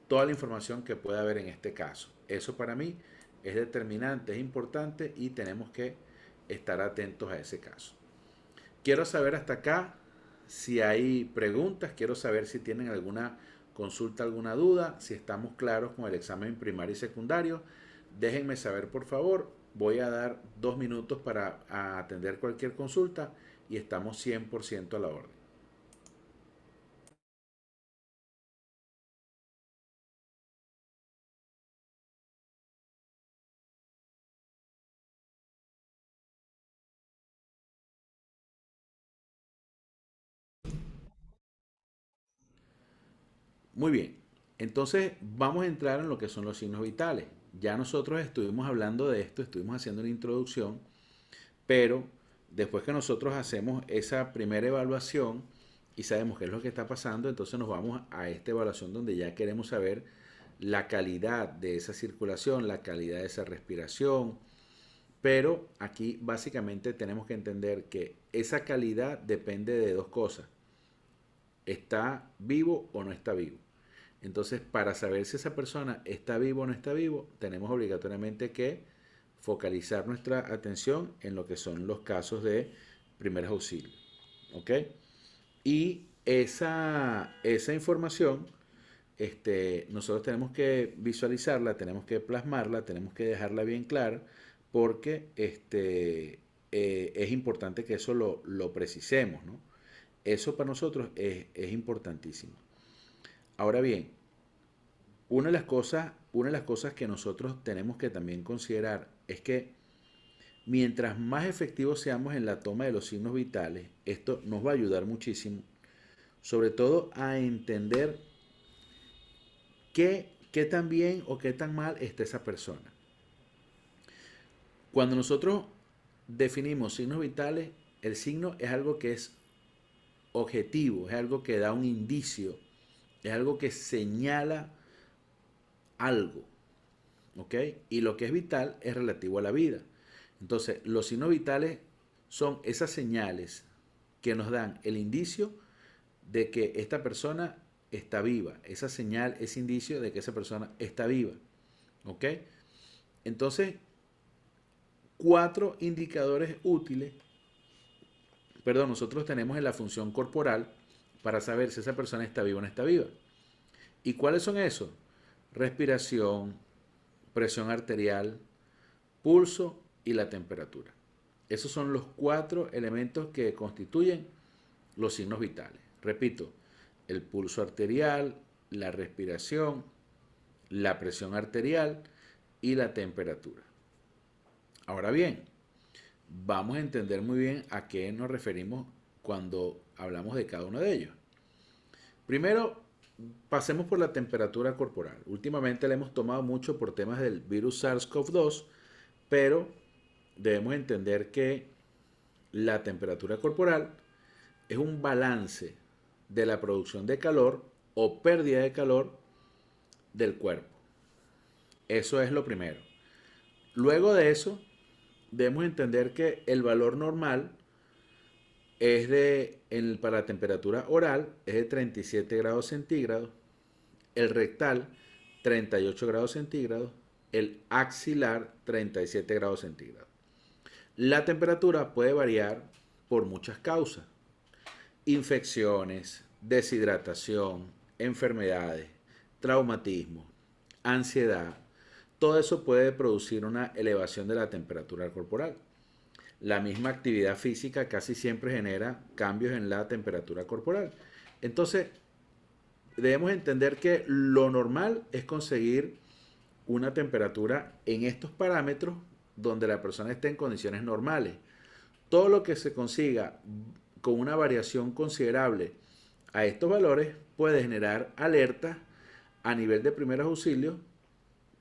toda la información que pueda haber en este caso. Eso para mí es determinante, es importante y tenemos que estar atentos a ese caso. Quiero saber hasta acá si hay preguntas, quiero saber si tienen alguna consulta, alguna duda, si estamos claros con el examen primario y secundario. Déjenme saber, por favor. Voy a dar 2 minutos para atender cualquier consulta y estamos 100% a la orden. Muy bien, entonces vamos a entrar en lo que son los signos vitales. Ya nosotros estuvimos hablando de esto, estuvimos haciendo una introducción, pero después que nosotros hacemos esa primera evaluación y sabemos qué es lo que está pasando, entonces nos vamos a esta evaluación donde ya queremos saber la calidad de esa circulación, la calidad de esa respiración, pero aquí básicamente tenemos que entender que esa calidad depende de dos cosas: ¿está vivo o no está vivo? Entonces, para saber si esa persona está vivo o no está vivo, tenemos obligatoriamente que focalizar nuestra atención en lo que son los casos de primeros auxilios. ¿Ok? Y esa información, nosotros tenemos que visualizarla, tenemos que plasmarla, tenemos que dejarla bien clara, porque es importante que eso lo precisemos, ¿no? Eso para nosotros es importantísimo. Ahora bien, una de las cosas que nosotros tenemos que también considerar es que mientras más efectivos seamos en la toma de los signos vitales, esto nos va a ayudar muchísimo, sobre todo a entender qué tan bien o qué tan mal está esa persona. Cuando nosotros definimos signos vitales, el signo es algo que es objetivo, es algo que da un indicio, es algo que señala algo, ¿ok? Y lo que es vital es relativo a la vida. Entonces, los signos vitales son esas señales que nos dan el indicio de que esta persona está viva. Esa señal, ese indicio de que esa persona está viva, ¿ok? Entonces, 4 indicadores útiles, perdón, nosotros tenemos en la función corporal para saber si esa persona está viva o no está viva. ¿Y cuáles son esos? Respiración, presión arterial, pulso y la temperatura. Esos son los 4 elementos que constituyen los signos vitales. Repito, el pulso arterial, la respiración, la presión arterial y la temperatura. Ahora bien, vamos a entender muy bien a qué nos referimos cuando hablamos de cada uno de ellos. Primero, pasemos por la temperatura corporal. Últimamente la hemos tomado mucho por temas del virus SARS-CoV-2, pero debemos entender que la temperatura corporal es un balance de la producción de calor o pérdida de calor del cuerpo. Eso es lo primero. Luego de eso, debemos entender que el valor normal es para la temperatura oral es de 37 grados centígrados, el rectal 38 grados centígrados, el axilar 37 grados centígrados. La temperatura puede variar por muchas causas: infecciones, deshidratación, enfermedades, traumatismo, ansiedad. Todo eso puede producir una elevación de la temperatura corporal. La misma actividad física casi siempre genera cambios en la temperatura corporal. Entonces, debemos entender que lo normal es conseguir una temperatura en estos parámetros donde la persona esté en condiciones normales. Todo lo que se consiga con una variación considerable a estos valores puede generar alertas a nivel de primeros auxilios,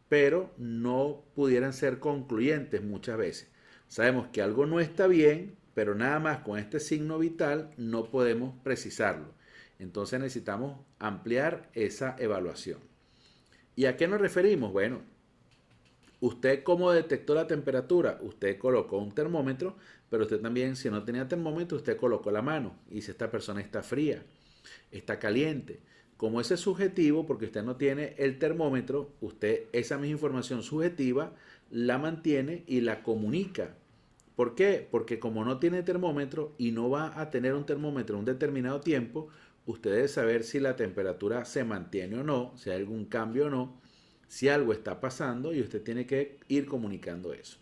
pero no pudieran ser concluyentes muchas veces. Sabemos que algo no está bien, pero nada más con este signo vital no podemos precisarlo. Entonces necesitamos ampliar esa evaluación. ¿Y a qué nos referimos? Bueno, ¿usted cómo detectó la temperatura? Usted colocó un termómetro, pero usted también, si no tenía termómetro, usted colocó la mano y si esta persona está fría, está caliente. Como ese es subjetivo, porque usted no tiene el termómetro, usted esa misma información subjetiva la mantiene y la comunica. ¿Por qué? Porque como no tiene termómetro y no va a tener un termómetro en un determinado tiempo, usted debe saber si la temperatura se mantiene o no, si hay algún cambio o no, si algo está pasando y usted tiene que ir comunicando eso.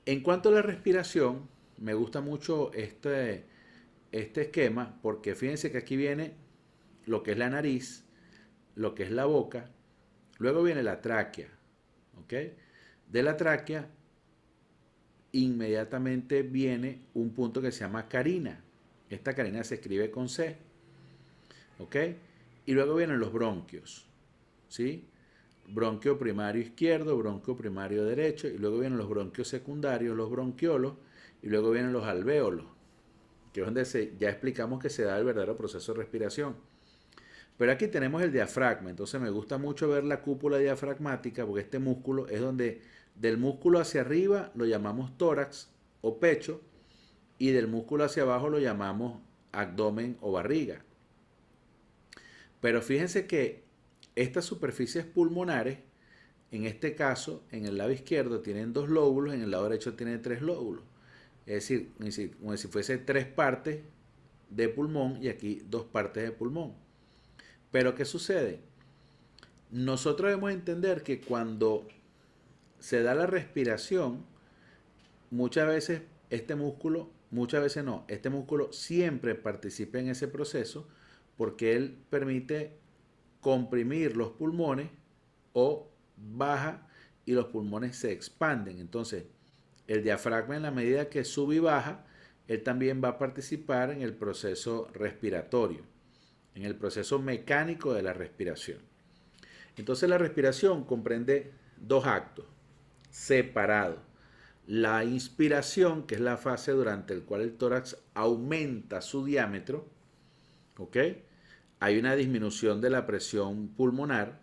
En cuanto a la respiración, me gusta mucho este esquema porque fíjense que aquí viene lo que es la nariz, lo que es la boca, luego viene la tráquea, ¿ok? De la tráquea inmediatamente viene un punto que se llama carina. Esta carina se escribe con C, ¿ok? Y luego vienen los bronquios, ¿sí? Bronquio primario izquierdo, bronquio primario derecho, y luego vienen los bronquios secundarios, los bronquiolos, y luego vienen los alvéolos, que es donde ya explicamos que se da el verdadero proceso de respiración. Pero aquí tenemos el diafragma, entonces me gusta mucho ver la cúpula diafragmática porque este músculo es donde del músculo hacia arriba lo llamamos tórax o pecho y del músculo hacia abajo lo llamamos abdomen o barriga. Pero fíjense que estas superficies pulmonares, en este caso, en el lado izquierdo tienen 2 lóbulos, en el lado derecho tienen 3 lóbulos. Es decir, como si fuese 3 partes de pulmón y aquí 2 partes de pulmón. Pero ¿qué sucede? Nosotros debemos entender que cuando se da la respiración, muchas veces este músculo, muchas veces no, este músculo siempre participa en ese proceso porque él permite comprimir los pulmones o baja y los pulmones se expanden. Entonces, el diafragma en la medida que sube y baja, él también va a participar en el proceso respiratorio, en el proceso mecánico de la respiración. Entonces la respiración comprende 2 actos separados. La inspiración, que es la fase durante la cual el tórax aumenta su diámetro, ¿ok? Hay una disminución de la presión pulmonar,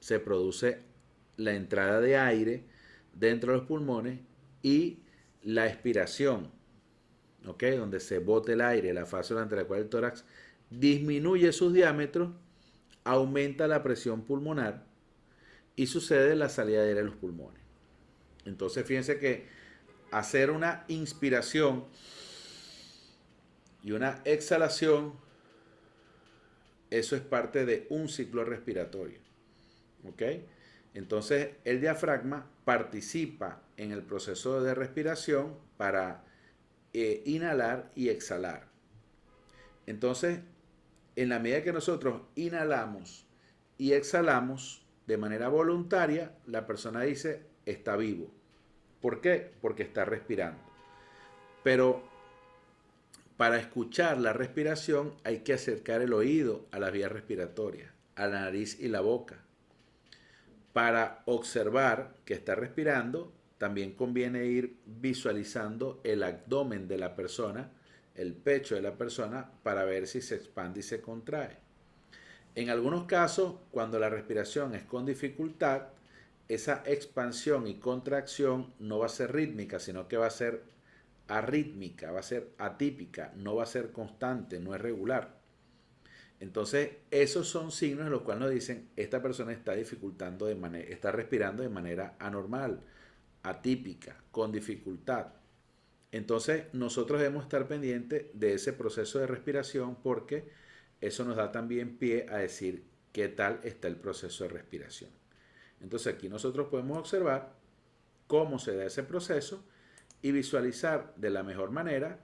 se produce la entrada de aire dentro de los pulmones y la expiración, ¿ok? Donde se bote el aire, la fase durante la cual el tórax disminuye sus diámetros, aumenta la presión pulmonar y sucede la salida de aire de los pulmones. Entonces fíjense que hacer una inspiración y una exhalación, eso es parte de un ciclo respiratorio, ¿ok? Entonces el diafragma participa en el proceso de respiración para inhalar y exhalar. Entonces, en la medida que nosotros inhalamos y exhalamos de manera voluntaria, la persona dice está vivo. ¿Por qué? Porque está respirando. Pero para escuchar la respiración hay que acercar el oído a las vías respiratorias, a la nariz y la boca. Para observar que está respirando, también conviene ir visualizando el abdomen de la persona, el pecho de la persona, para ver si se expande y se contrae. En algunos casos, cuando la respiración es con dificultad, esa expansión y contracción no va a ser rítmica, sino que va a ser arrítmica, va a ser atípica, no va a ser constante, no es regular. Entonces, esos son signos en los cuales nos dicen, esta persona está está respirando de manera anormal, atípica, con dificultad. Entonces, nosotros debemos estar pendientes de ese proceso de respiración porque eso nos da también pie a decir qué tal está el proceso de respiración. Entonces, aquí nosotros podemos observar cómo se da ese proceso y visualizar de la mejor manera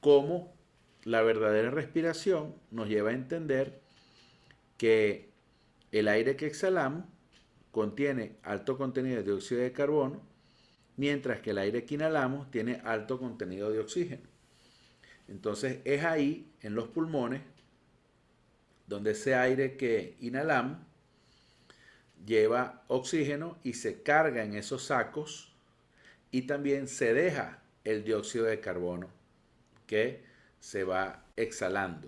cómo la verdadera respiración nos lleva a entender que el aire que exhalamos contiene alto contenido de dióxido de carbono, mientras que el aire que inhalamos tiene alto contenido de oxígeno. Entonces es ahí, en los pulmones, donde ese aire que inhalamos lleva oxígeno y se carga en esos sacos y también se deja el dióxido de carbono que se va exhalando.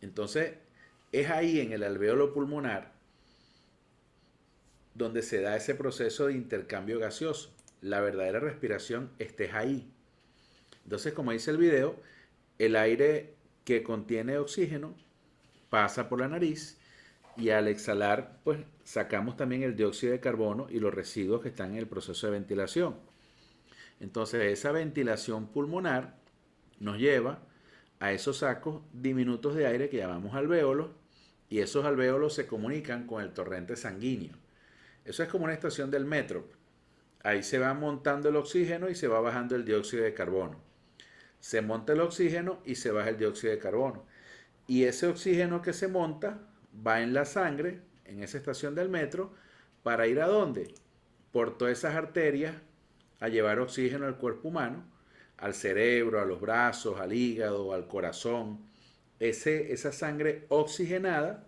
Entonces es ahí en el alvéolo pulmonar donde se da ese proceso de intercambio gaseoso. La verdadera respiración está ahí. Entonces, como dice el video, el aire que contiene oxígeno pasa por la nariz y al exhalar, pues sacamos también el dióxido de carbono y los residuos que están en el proceso de ventilación. Entonces, esa ventilación pulmonar nos lleva a esos sacos diminutos de aire que llamamos alvéolos y esos alvéolos se comunican con el torrente sanguíneo. Eso es como una estación del metro. Ahí se va montando el oxígeno y se va bajando el dióxido de carbono. Se monta el oxígeno y se baja el dióxido de carbono. Y ese oxígeno que se monta va en la sangre, en esa estación del metro, para ir a dónde? Por todas esas arterias a llevar oxígeno al cuerpo humano, al cerebro, a los brazos, al hígado, al corazón. Esa sangre oxigenada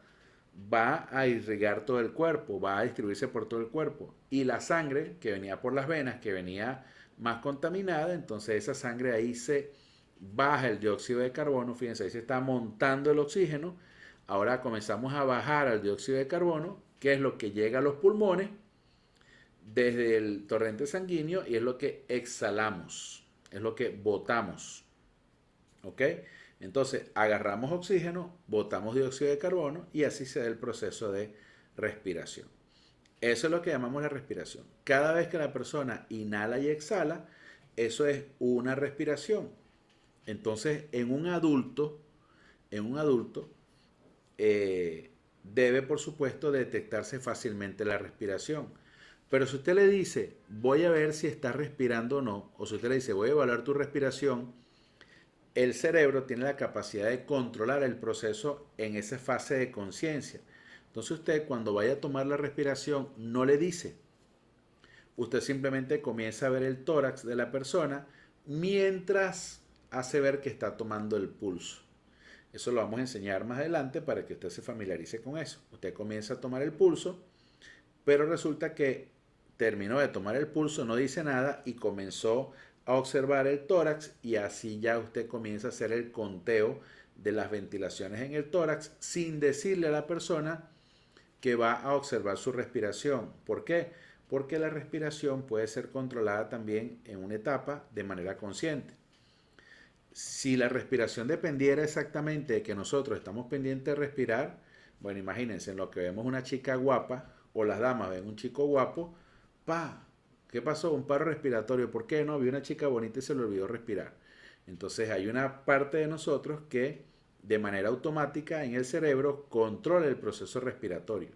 va a irrigar todo el cuerpo, va a distribuirse por todo el cuerpo. Y la sangre que venía por las venas, que venía más contaminada, entonces esa sangre ahí se baja el dióxido de carbono, fíjense, ahí se está montando el oxígeno, ahora comenzamos a bajar el dióxido de carbono, que es lo que llega a los pulmones desde el torrente sanguíneo y es lo que exhalamos, es lo que botamos, ¿ok? Entonces agarramos oxígeno, botamos dióxido de carbono y así se da el proceso de respiración. Eso es lo que llamamos la respiración. Cada vez que la persona inhala y exhala, eso es una respiración. Entonces, en un adulto debe, por supuesto, detectarse fácilmente la respiración. Pero si usted le dice, voy a ver si está respirando o no, o si usted le dice, voy a evaluar tu respiración, el cerebro tiene la capacidad de controlar el proceso en esa fase de conciencia. Entonces usted cuando vaya a tomar la respiración no le dice, usted simplemente comienza a ver el tórax de la persona mientras hace ver que está tomando el pulso. Eso lo vamos a enseñar más adelante para que usted se familiarice con eso. Usted comienza a tomar el pulso, pero resulta que terminó de tomar el pulso, no dice nada y comenzó a observar el tórax y así ya usted comienza a hacer el conteo de las ventilaciones en el tórax sin decirle a la persona que va a observar su respiración. ¿Por qué? Porque la respiración puede ser controlada también en una etapa de manera consciente. Si la respiración dependiera exactamente de que nosotros estamos pendientes de respirar, bueno, imagínense, en lo que vemos una chica guapa o las damas ven un chico guapo, ¡pa! ¿Qué pasó? Un paro respiratorio. ¿Por qué no? Vi una chica bonita y se le olvidó respirar. Entonces hay una parte de nosotros que de manera automática en el cerebro controla el proceso respiratorio.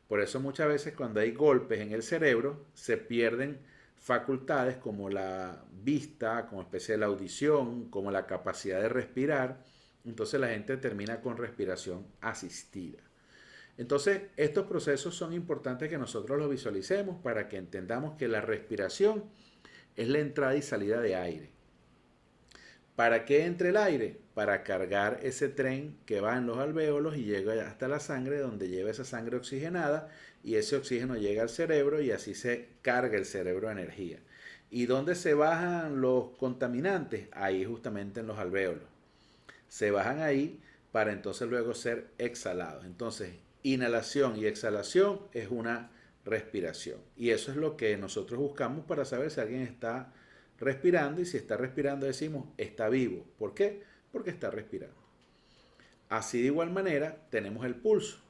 Por eso muchas veces cuando hay golpes en el cerebro se pierden facultades como la vista, como especie de la audición, como la capacidad de respirar. Entonces la gente termina con respiración asistida. Entonces, estos procesos son importantes que nosotros los visualicemos para que entendamos que la respiración es la entrada y salida de aire. ¿Para qué entre el aire? Para cargar ese tren que va en los alvéolos y llega hasta la sangre, donde lleva esa sangre oxigenada y ese oxígeno llega al cerebro y así se carga el cerebro de energía. ¿Y dónde se bajan los contaminantes? Ahí justamente en los alvéolos. Se bajan ahí para entonces luego ser exhalados. Entonces, inhalación y exhalación es una respiración. Y eso es lo que nosotros buscamos para saber si alguien está respirando y si está respirando decimos está vivo. ¿Por qué? Porque está respirando. Así de igual manera tenemos el pulso.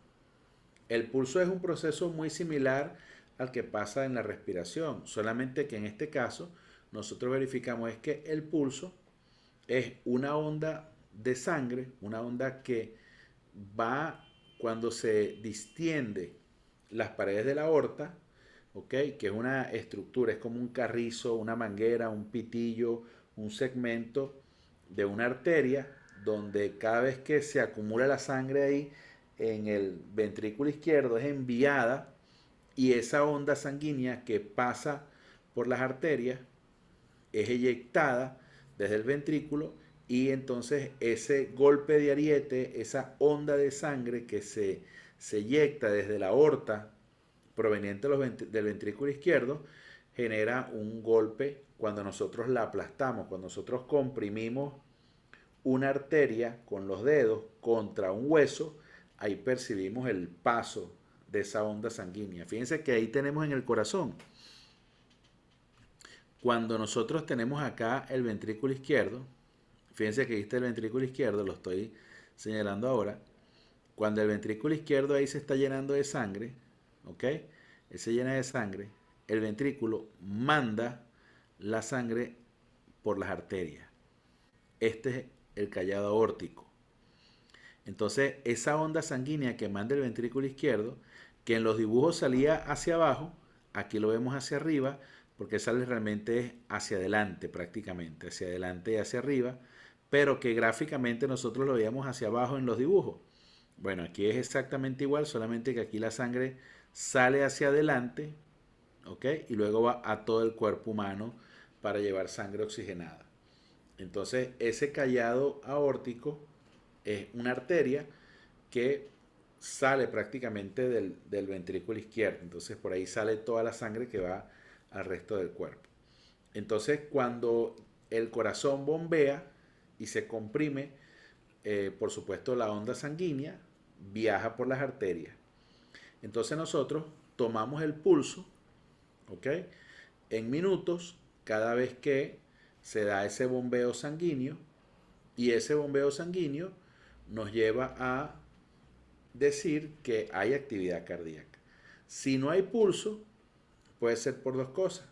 El pulso es un proceso muy similar al que pasa en la respiración, solamente que en este caso nosotros verificamos es que el pulso es una onda de sangre, una onda que va cuando se distiende las paredes de la aorta, ¿ok? Que es una estructura, es como un carrizo, una manguera, un pitillo, un segmento de una arteria, donde cada vez que se acumula la sangre ahí en el ventrículo izquierdo es enviada y esa onda sanguínea que pasa por las arterias es eyectada desde el ventrículo y entonces ese golpe de ariete, esa onda de sangre que se eyecta desde la aorta proveniente del ventrículo izquierdo genera un golpe cuando nosotros la aplastamos, cuando nosotros comprimimos una arteria con los dedos contra un hueso, ahí percibimos el paso de esa onda sanguínea. Fíjense que ahí tenemos en el corazón. Cuando nosotros tenemos acá el ventrículo izquierdo, fíjense que ahí está el ventrículo izquierdo, lo estoy señalando ahora. Cuando el ventrículo izquierdo ahí se está llenando de sangre, ¿ok? Él se llena de sangre, el ventrículo manda la sangre por las arterias. Este es el callado aórtico. Entonces, esa onda sanguínea que manda el ventrículo izquierdo, que en los dibujos salía hacia abajo, aquí lo vemos hacia arriba, porque sale realmente hacia adelante prácticamente, hacia adelante y hacia arriba, pero que gráficamente nosotros lo veíamos hacia abajo en los dibujos. Bueno, aquí es exactamente igual, solamente que aquí la sangre sale hacia adelante, ¿ok? Y luego va a todo el cuerpo humano para llevar sangre oxigenada. Entonces, ese callado aórtico es una arteria que sale prácticamente del ventrículo izquierdo. Entonces, por ahí sale toda la sangre que va al resto del cuerpo. Entonces, cuando el corazón bombea y se comprime, por supuesto, la onda sanguínea viaja por las arterias. Entonces, nosotros tomamos el pulso, ¿ok? En minutos, cada vez que se da ese bombeo sanguíneo, y ese bombeo sanguíneo nos lleva a decir que hay actividad cardíaca. Si no hay pulso, puede ser por dos cosas.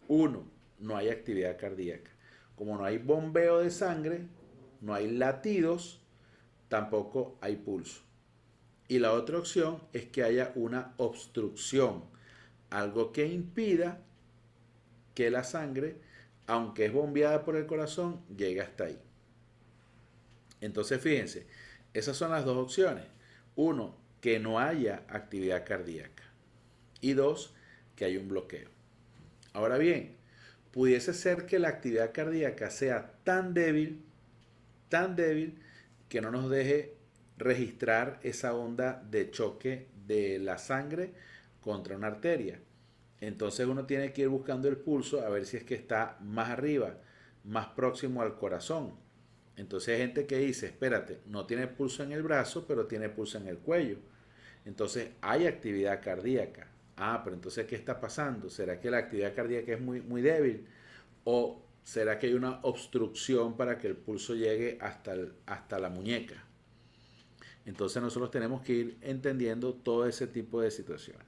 Uno, no hay actividad cardíaca. Como no hay bombeo de sangre, no hay latidos, tampoco hay pulso. Y la otra opción es que haya una obstrucción, algo que impida que la sangre, aunque es bombeada por el corazón, llegue hasta ahí. Entonces, fíjense, esas son las dos opciones. Uno, que no haya actividad cardíaca. Y dos, que haya un bloqueo. Ahora bien, pudiese ser que la actividad cardíaca sea tan débil, que no nos deje registrar esa onda de choque de la sangre contra una arteria. Entonces uno tiene que ir buscando el pulso a ver si es que está más arriba, más próximo al corazón. Entonces hay gente que dice, espérate, no tiene pulso en el brazo, pero tiene pulso en el cuello. Entonces hay actividad cardíaca. Ah, pero entonces, ¿qué está pasando? ¿Será que la actividad cardíaca es muy débil? ¿O será que hay una obstrucción para que el pulso llegue hasta la muñeca? Entonces nosotros tenemos que ir entendiendo todo ese tipo de situaciones.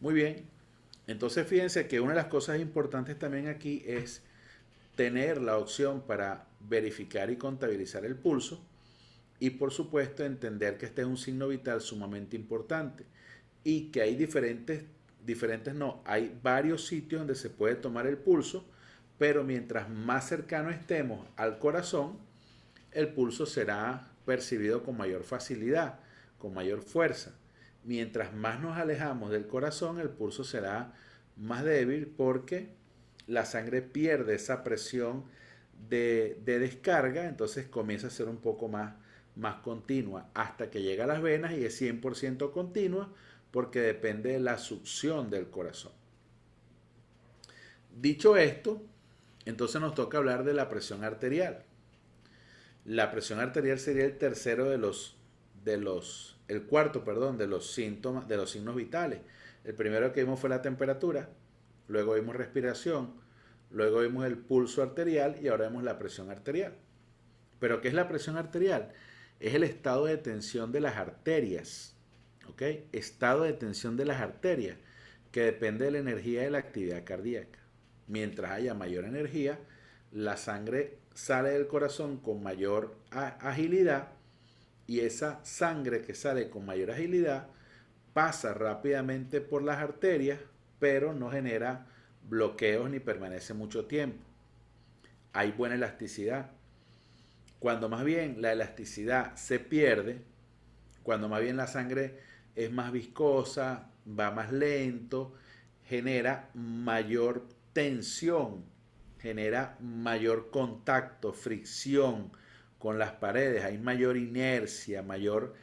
Muy bien, entonces fíjense que una de las cosas importantes también aquí es tener la opción para verificar y contabilizar el pulso y por supuesto entender que este es un signo vital sumamente importante y que hay hay varios sitios donde se puede tomar el pulso, pero mientras más cercano estemos al corazón, el pulso será percibido con mayor facilidad, con mayor fuerza. Mientras más nos alejamos del corazón, el pulso será más débil porque la sangre pierde esa presión de descarga, entonces comienza a ser un poco más continua hasta que llega a las venas y es 100% continua porque depende de la succión del corazón. Dicho esto, entonces nos toca hablar de la presión arterial. La presión arterial sería el tercero el cuarto, perdón, de los síntomas, de los signos vitales. El primero que vimos fue la temperatura, luego vimos respiración, luego vimos el pulso arterial y ahora vemos la presión arterial. ¿Pero qué es la presión arterial? Es el estado de tensión de las arterias, ¿ok? Estado de tensión de las arterias, que depende de la energía de la actividad cardíaca. Mientras haya mayor energía, la sangre sale del corazón con mayor agilidad y esa sangre que sale con mayor agilidad pasa rápidamente por las arterias, pero no genera bloqueos ni permanece mucho tiempo. Hay buena elasticidad. Cuando más bien la elasticidad se pierde, cuando más bien la sangre es más viscosa, va más lento, genera mayor tensión, genera mayor contacto, fricción con las paredes, hay mayor mayor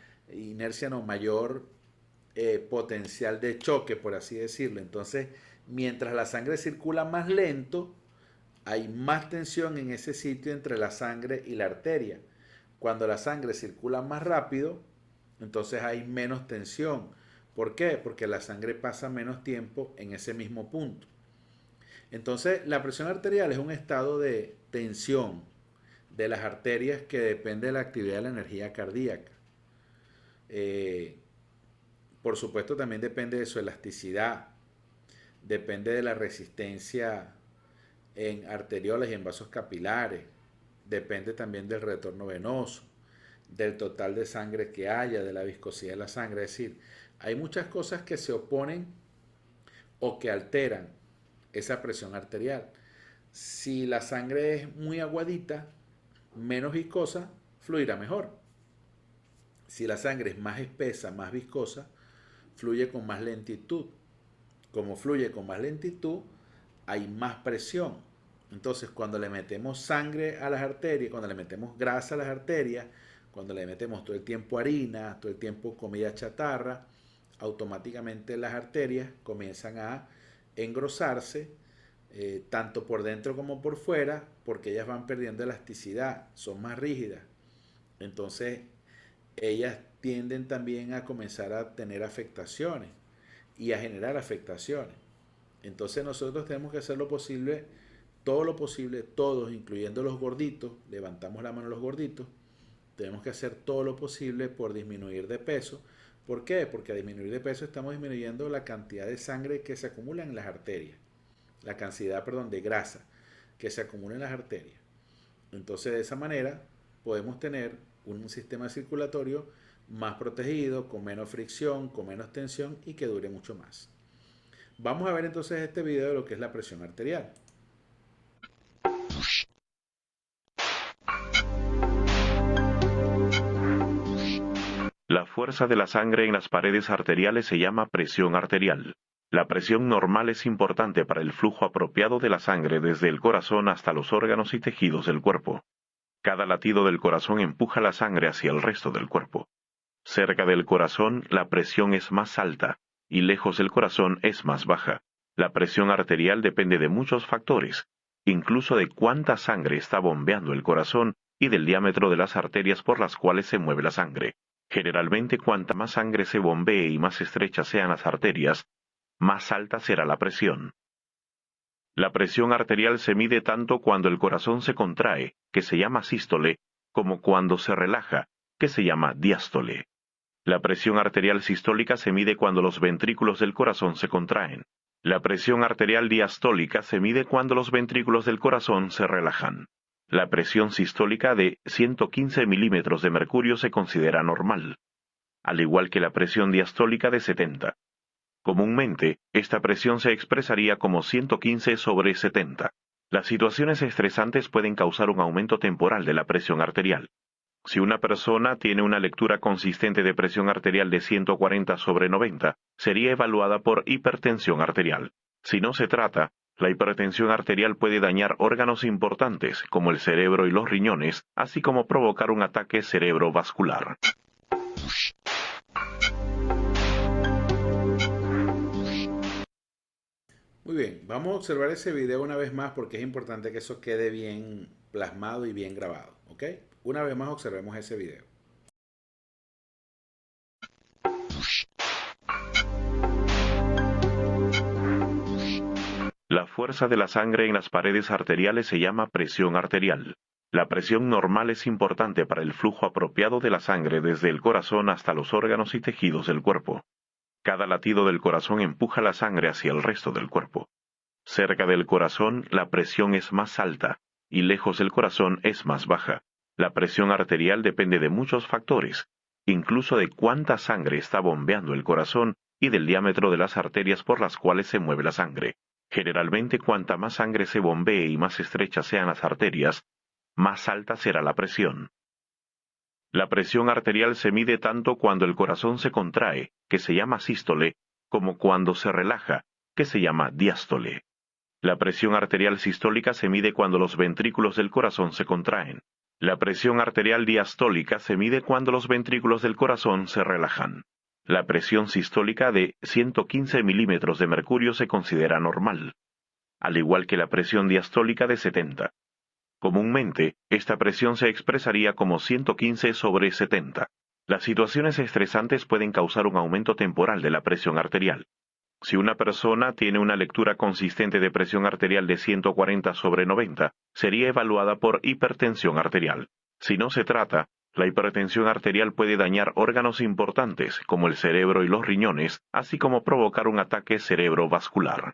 potencial de choque, por así decirlo. Entonces, mientras la sangre circula más lento, hay más tensión en ese sitio entre la sangre y la arteria. Cuando la sangre circula más rápido, entonces hay menos tensión. ¿Por qué? Porque la sangre pasa menos tiempo en ese mismo punto. Entonces, la presión arterial es un estado de tensión de las arterias que depende de la actividad de la energía cardíaca. Por supuesto, también depende de su elasticidad, depende de la resistencia en arteriolas y en vasos capilares, depende también del retorno venoso, del total de sangre que haya, de la viscosidad de la sangre. Es decir, hay muchas cosas que se oponen o que alteran esa presión arterial. Si la sangre es muy aguadita, menos viscosa, fluirá mejor. Si la sangre es más espesa, más viscosa, fluye con más lentitud. Como fluye con más lentitud, hay más presión. Entonces, cuando le metemos sangre a las arterias, cuando le metemos grasa a las arterias, cuando le metemos todo el tiempo harina, todo el tiempo comida chatarra, automáticamente las arterias comienzan a engrosarse, tanto por dentro como por fuera, porque ellas van perdiendo elasticidad, son más rígidas. Entonces, ellas tienden también a comenzar a tener afectaciones y a generar afectaciones. Entonces nosotros tenemos que hacer lo posible, todo lo posible, todos, incluyendo los gorditos, levantamos la mano los gorditos, tenemos que hacer todo lo posible por disminuir de peso. ¿Por qué? Porque a disminuir de peso estamos disminuyendo la cantidad de sangre que se acumula en las arterias, la cantidad, perdón, de grasa que se acumula en las arterias. Entonces de esa manera podemos tener un sistema circulatorio más protegido, con menos fricción, con menos tensión y que dure mucho más. Vamos a ver entonces este video de lo que es la presión arterial. La fuerza de la sangre en las paredes arteriales se llama presión arterial. La presión normal es importante para el flujo apropiado de la sangre desde el corazón hasta los órganos y tejidos del cuerpo. Cada latido del corazón empuja la sangre hacia el resto del cuerpo. Cerca del corazón, la presión es más alta, y lejos del corazón es más baja. La presión arterial depende de muchos factores, incluso de cuánta sangre está bombeando el corazón y del diámetro de las arterias por las cuales se mueve la sangre. Generalmente, cuanta más sangre se bombee y más estrechas sean las arterias, más alta será la presión. La presión arterial se mide tanto cuando el corazón se contrae, que se llama sístole, como cuando se relaja, que se llama diástole. La presión arterial sistólica se mide cuando los ventrículos del corazón se contraen. La presión arterial diastólica se mide cuando los ventrículos del corazón se relajan. La presión sistólica de 115 milímetros de mercurio se considera normal, al igual que la presión diastólica de 70. Comúnmente, esta presión se expresaría como 115 sobre 70. Las situaciones estresantes pueden causar un aumento temporal de la presión arterial. Si una persona tiene una lectura consistente de presión arterial de 140 sobre 90, sería evaluada por hipertensión arterial. Si no se trata, la hipertensión arterial puede dañar órganos importantes, como el cerebro y los riñones, así como provocar un ataque cerebrovascular. Muy bien, vamos a observar ese video una vez más porque es importante que eso quede bien plasmado y bien grabado, ¿ok? Una vez más observemos ese video. La fuerza de la sangre en las paredes arteriales se llama presión arterial. La presión normal es importante para el flujo apropiado de la sangre desde el corazón hasta los órganos y tejidos del cuerpo. Cada latido del corazón empuja la sangre hacia el resto del cuerpo. Cerca del corazón, la presión es más alta, y lejos del corazón es más baja. La presión arterial depende de muchos factores, incluso de cuánta sangre está bombeando el corazón y del diámetro de las arterias por las cuales se mueve la sangre. Generalmente, cuanta más sangre se bombee y más estrechas sean las arterias, más alta será la presión. La presión arterial se mide tanto cuando el corazón se contrae, que se llama sístole, como cuando se relaja, que se llama diástole. La presión arterial sistólica se mide cuando los ventrículos del corazón se contraen. La presión arterial diastólica se mide cuando los ventrículos del corazón se relajan. La presión sistólica de 115 milímetros de mercurio se considera normal, al igual que la presión diastólica de 70. Comúnmente, esta presión se expresaría como 115 sobre 70. Las situaciones estresantes pueden causar un aumento temporal de la presión arterial. Si una persona tiene una lectura consistente de presión arterial de 140 sobre 90, sería evaluada por hipertensión arterial. Si no se trata, la hipertensión arterial puede dañar órganos importantes, como el cerebro y los riñones, así como provocar un ataque cerebrovascular.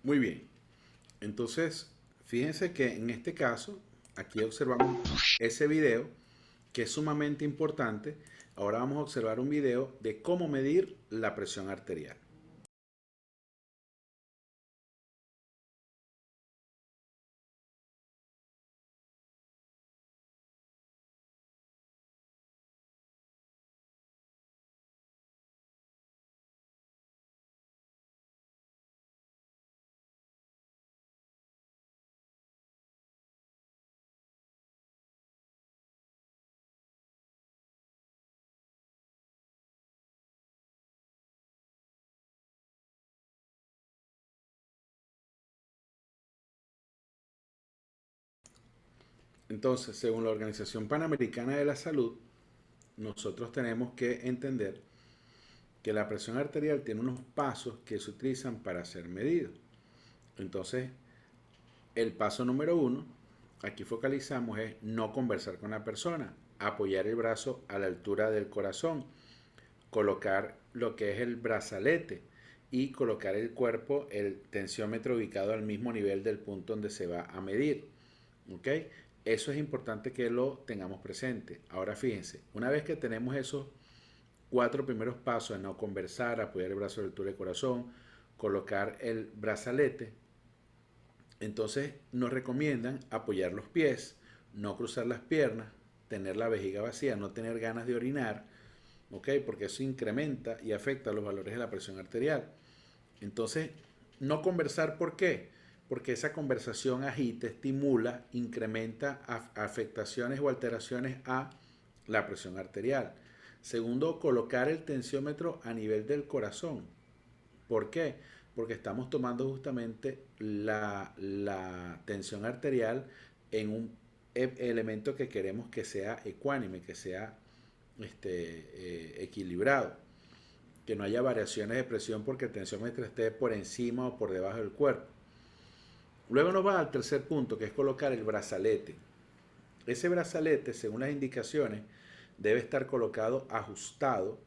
Muy bien. Entonces, fíjense que en este caso, aquí observamos ese video que es sumamente importante. Ahora vamos a observar un video de cómo medir la presión arterial. Entonces, según la Organización Panamericana de la Salud, nosotros tenemos que entender que la presión arterial tiene unos pasos que se utilizan para ser medido. Entonces, el paso número 1, aquí focalizamos, es no conversar con la persona, apoyar el brazo a la altura del corazón, colocar lo que es el brazalete y colocar el cuerpo, el tensiómetro ubicado al mismo nivel del punto donde se va a medir. ¿Ok? Eso es importante que lo tengamos presente. Ahora fíjense, una vez que tenemos esos 4 primeros pasos de no conversar, apoyar el brazo a la altura del corazón, colocar el brazalete, entonces nos recomiendan apoyar los pies, no cruzar las piernas, tener la vejiga vacía, no tener ganas de orinar, ¿ok? Porque eso incrementa y afecta los valores de la presión arterial. Entonces, no conversar, ¿por qué? Porque esa conversación agita, estimula, incrementa afectaciones o alteraciones a la presión arterial. Segundo, colocar el tensiómetro a nivel del corazón. ¿Por qué? Porque estamos tomando justamente la tensión arterial en un elemento que queremos que sea ecuánime, que sea equilibrado, que no haya variaciones de presión porque el tensiómetro esté por encima o por debajo del cuerpo. Luego nos va al tercer punto, que es colocar el brazalete. Ese brazalete, según las indicaciones, debe estar colocado ajustado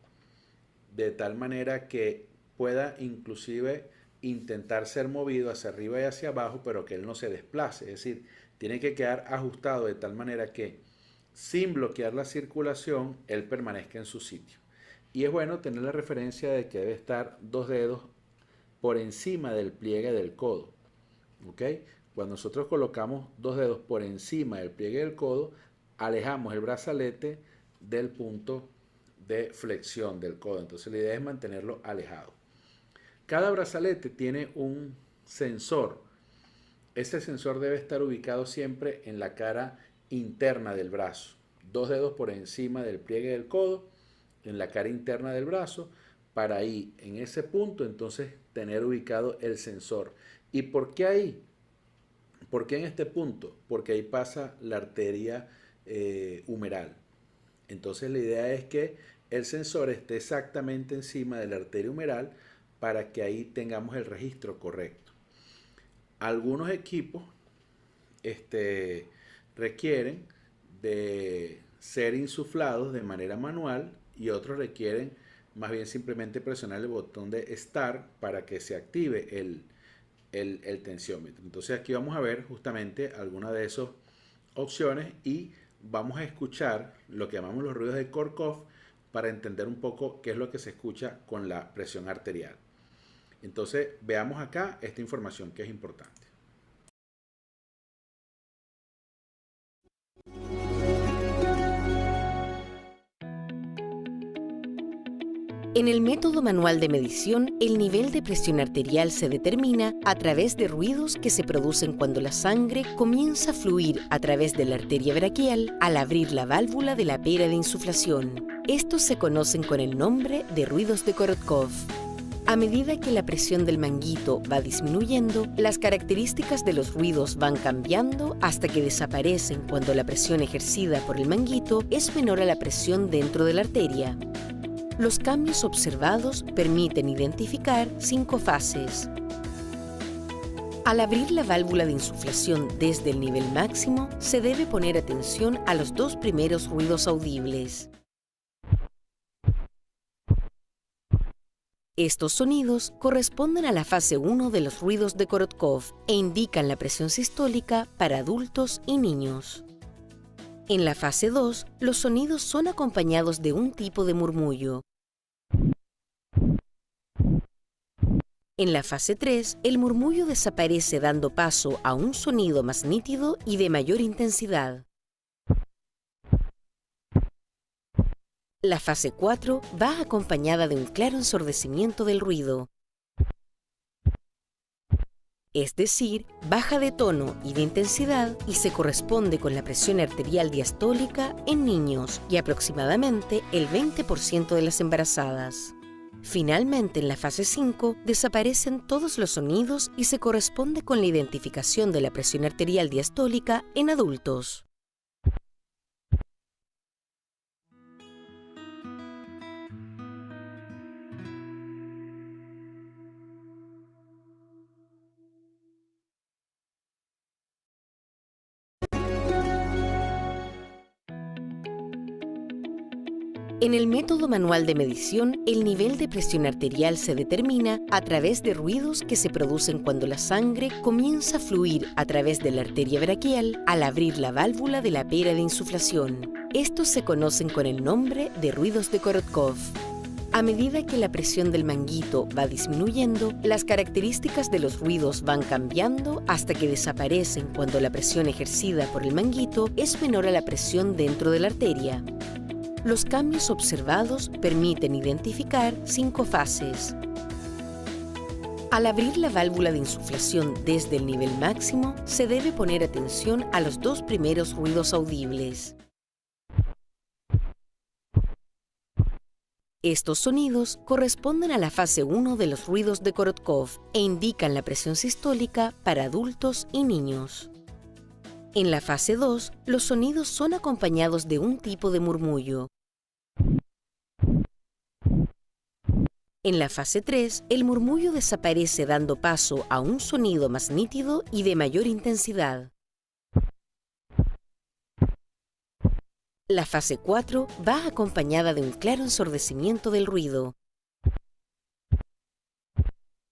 de tal manera que pueda inclusive intentar ser movido hacia arriba y hacia abajo, pero que él no se desplace. Es decir, tiene que quedar ajustado de tal manera que sin bloquear la circulación, él permanezca en su sitio. Y es bueno tener la referencia de que debe estar 2 dedos por encima del pliegue del codo. ¿Ok? Cuando nosotros colocamos 2 dedos por encima del pliegue del codo, alejamos el brazalete del punto de flexión del codo. Entonces la idea es mantenerlo alejado. Cada brazalete tiene un sensor. Ese sensor debe estar ubicado siempre en la cara interna del brazo. 2 dedos por encima del pliegue del codo, en la cara interna del brazo, para ahí, en ese punto, entonces tener ubicado el sensor. ¿Y por qué ahí? ¿Por qué en este punto? Porque ahí pasa la arteria humeral. Entonces la idea es que el sensor esté exactamente encima de la arteria humeral para que ahí tengamos el registro correcto. Algunos equipos requieren de ser insuflados de manera manual y otros requieren más bien simplemente presionar el botón de Start para que se active el tensiómetro. Entonces aquí vamos a ver justamente alguna de esas opciones y vamos a escuchar lo que llamamos los ruidos de Korkov para entender un poco qué es lo que se escucha con la presión arterial. Entonces veamos acá esta información que es importante. En el método manual de medición, el nivel de presión arterial se determina a través de ruidos que se producen cuando la sangre comienza a fluir a través de la arteria braquial al abrir la válvula de la pera de insuflación. Estos se conocen con el nombre de ruidos de Korotkov. A medida que la presión del manguito va disminuyendo, las características de los ruidos van cambiando hasta que desaparecen cuando la presión ejercida por el manguito es menor a la presión dentro de la arteria. Los cambios observados permiten identificar 5 fases. Al abrir la válvula de insuflación desde el nivel máximo, se debe poner atención a los 2 primeros ruidos audibles. Estos sonidos corresponden a la fase 1 de los ruidos de Korotkov e indican la presión sistólica para adultos y niños. En la fase 2, los sonidos son acompañados de un tipo de murmullo. En la fase 3, el murmullo desaparece dando paso a un sonido más nítido y de mayor intensidad. La fase 4 va acompañada de un claro ensordecimiento del ruido, es decir, baja de tono y de intensidad y se corresponde con la presión arterial diastólica en niños y aproximadamente el 20% de las embarazadas. Finalmente, en la fase 5, desaparecen todos los sonidos y se corresponde con la identificación de la presión arterial diastólica en adultos. En el método manual de medición, el nivel de presión arterial se determina a través de ruidos que se producen cuando la sangre comienza a fluir a través de la arteria braquial al abrir la válvula de la pera de insuflación. Estos se conocen con el nombre de ruidos de Korotkov. A medida que la presión del manguito va disminuyendo, las características de los ruidos van cambiando hasta que desaparecen cuando la presión ejercida por el manguito es menor a la presión dentro de la arteria. Los cambios observados permiten identificar 5 fases. Al abrir la válvula de insuflación desde el nivel máximo, se debe poner atención a los 2 primeros ruidos audibles. Estos sonidos corresponden a la fase 1 de los ruidos de Korotkov e indican la presión sistólica para adultos y niños. En la fase 2, los sonidos son acompañados de un tipo de murmullo. En la fase 3, el murmullo desaparece dando paso a un sonido más nítido y de mayor intensidad. La fase 4 va acompañada de un claro ensordecimiento del ruido,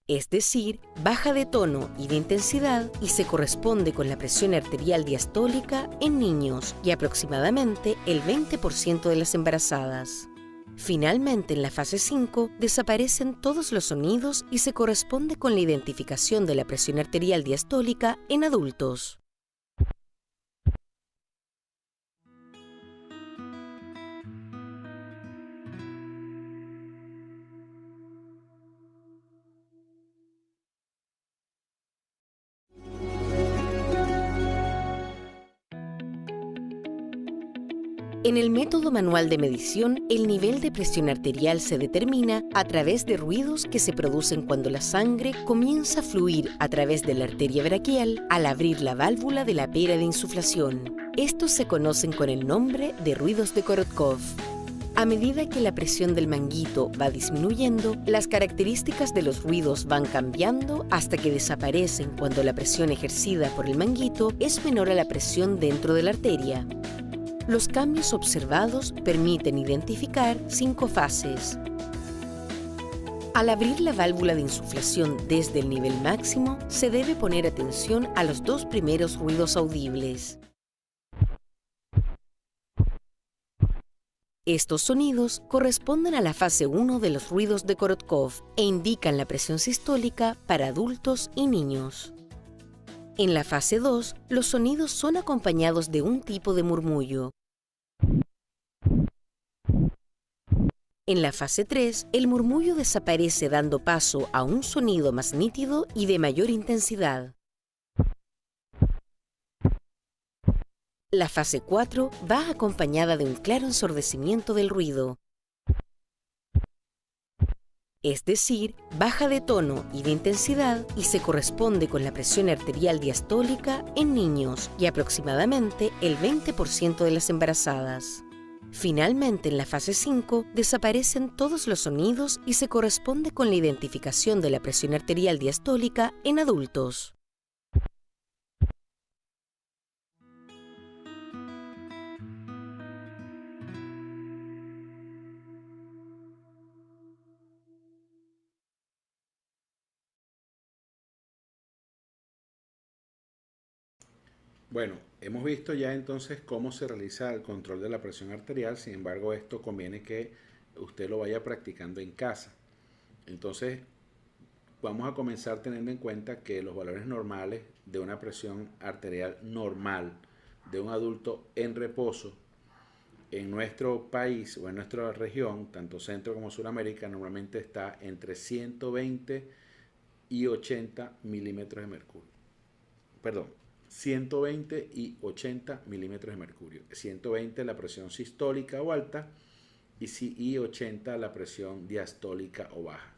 es decir, baja de tono y de intensidad y se corresponde con la presión arterial diastólica en niños y aproximadamente el 20% de las embarazadas. Finalmente, en la fase 5, desaparecen todos los sonidos y se corresponde con la identificación de la presión arterial diastólica en adultos. En el método manual de medición, el nivel de presión arterial se determina a través de ruidos que se producen cuando la sangre comienza a fluir a través de la arteria braquial al abrir la válvula de la pera de insuflación. Estos se conocen con el nombre de ruidos de Korotkov. A medida que la presión del manguito va disminuyendo, las características de los ruidos van cambiando hasta que desaparecen cuando la presión ejercida por el manguito es menor a la presión dentro de la arteria. Los cambios observados permiten identificar 5 fases. Al abrir la válvula de insuflación desde el nivel máximo, se debe poner atención a los 2 primeros ruidos audibles. Estos sonidos corresponden a la fase 1 de los ruidos de Korotkov e indican la presión sistólica para adultos y niños. En la fase 2, los sonidos son acompañados de un tipo de murmullo. En la fase 3, el murmullo desaparece dando paso a un sonido más nítido y de mayor intensidad. La fase 4 va acompañada de un claro ensordecimiento del ruido, es decir, baja de tono y de intensidad y se corresponde con la presión arterial diastólica en niños y aproximadamente el 20% de las embarazadas. Finalmente, en la fase 5, desaparecen todos los sonidos y se corresponde con la identificación de la presión arterial diastólica en adultos. Bueno, hemos visto ya entonces cómo se realiza el control de la presión arterial, sin embargo esto conviene que usted lo vaya practicando en casa. Entonces vamos a comenzar teniendo en cuenta que los valores normales de una presión arterial normal de un adulto en reposo en nuestro país o en nuestra región, tanto Centro como Sudamérica, normalmente está entre 120 y 80 milímetros de mercurio. Perdón, 120 y 80 milímetros de mercurio. 120 la presión sistólica o alta y 80 la presión diastólica o baja.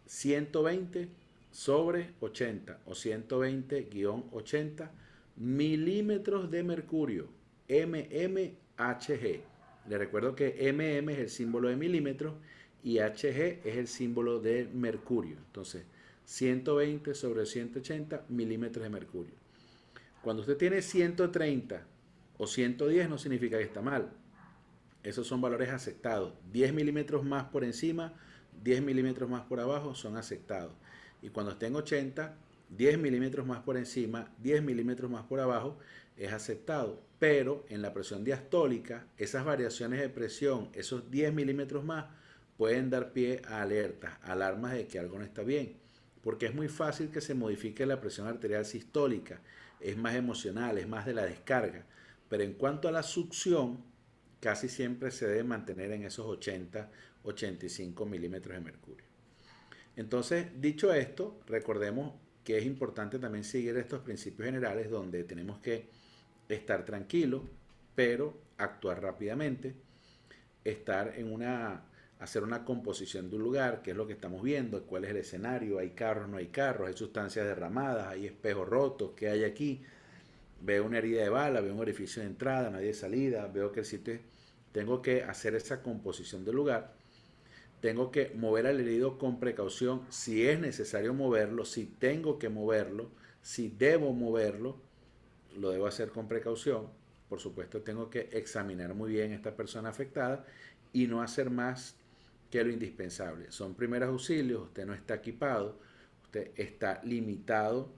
120 sobre 80 o 120-80 milímetros de mercurio, mmHg. Le recuerdo que mm es el símbolo de milímetros y Hg es el símbolo de mercurio. Entonces, 120 sobre 180 milímetros de mercurio. Cuando usted tiene 130 o 110 no significa que está mal. Esos son valores aceptados. 10 milímetros más por encima, 10 milímetros más por abajo son aceptados. Y cuando esté en 80, 10 milímetros más por encima, 10 milímetros más por abajo es aceptado. Pero en la presión diastólica, esas variaciones de presión, esos 10 milímetros más, pueden dar pie a alertas, alarmas de que algo no está bien. Porque es muy fácil que se modifique la presión arterial sistólica. Es más emocional, es más de la descarga. Pero en cuanto a la succión, casi siempre se debe mantener en esos 80-85 milímetros de mercurio. Entonces, dicho esto, recordemos que es importante también seguir estos principios generales donde tenemos que estar tranquilos, pero actuar rápidamente, hacer una composición de un lugar, que es lo que estamos viendo, cuál es el escenario, hay carros, no hay carros, hay sustancias derramadas, hay espejos rotos, ¿qué hay aquí? Veo una herida de bala, veo un orificio de entrada, no hay de salida, veo que el sitio... Tengo que hacer esa composición del lugar. Tengo que mover al herido con precaución si es necesario moverlo, si tengo que moverlo, si debo moverlo, lo debo hacer con precaución. Por supuesto, tengo que examinar muy bien a esta persona afectada y no hacer más que lo indispensable. Son primeros auxilios, usted no está equipado, usted está limitado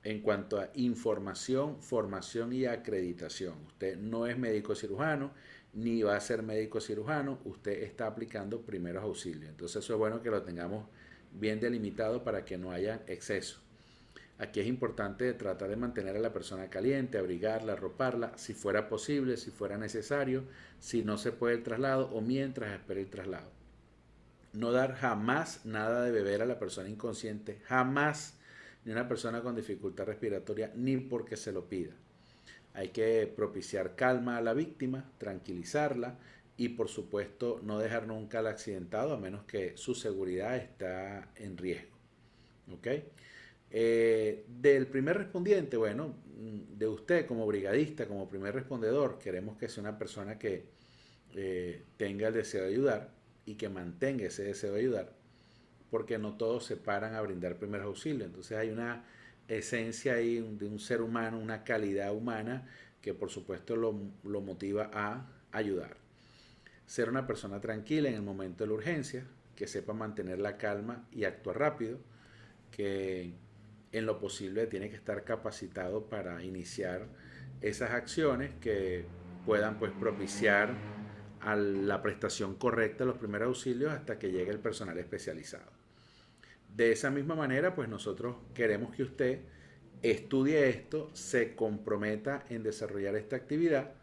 en cuanto a información, formación y acreditación. Usted no es médico cirujano, ni va a ser médico cirujano, usted está aplicando primeros auxilios. Entonces eso es bueno que lo tengamos bien delimitado para que no haya exceso. Aquí es importante tratar de mantener a la persona caliente, abrigarla, arroparla, si fuera posible, si fuera necesario, si no se puede el traslado o mientras espera el traslado. No dar jamás nada de beber a la persona inconsciente, jamás, ni a una persona con dificultad respiratoria, ni porque se lo pida. Hay que propiciar calma a la víctima, tranquilizarla y por supuesto no dejar nunca al accidentado a menos que su seguridad está en riesgo. ¿Ok? Del primer respondiente, bueno, de usted como brigadista, como primer respondedor, queremos que sea una persona que tenga el deseo de ayudar y que mantenga ese deseo de ayudar, porque no todos se paran a brindar primeros auxilios. Entonces hay una esencia ahí de un ser humano, una calidad humana que por supuesto lo motiva a ayudar. Ser una persona tranquila en el momento de la urgencia, que sepa mantener la calma y actuar rápido, que en lo posible tiene que estar capacitado para iniciar esas acciones que puedan pues propiciar a la prestación correcta de los primeros auxilios hasta que llegue el personal especializado. De esa misma manera, pues nosotros queremos que usted estudie esto, se comprometa en desarrollar esta actividad.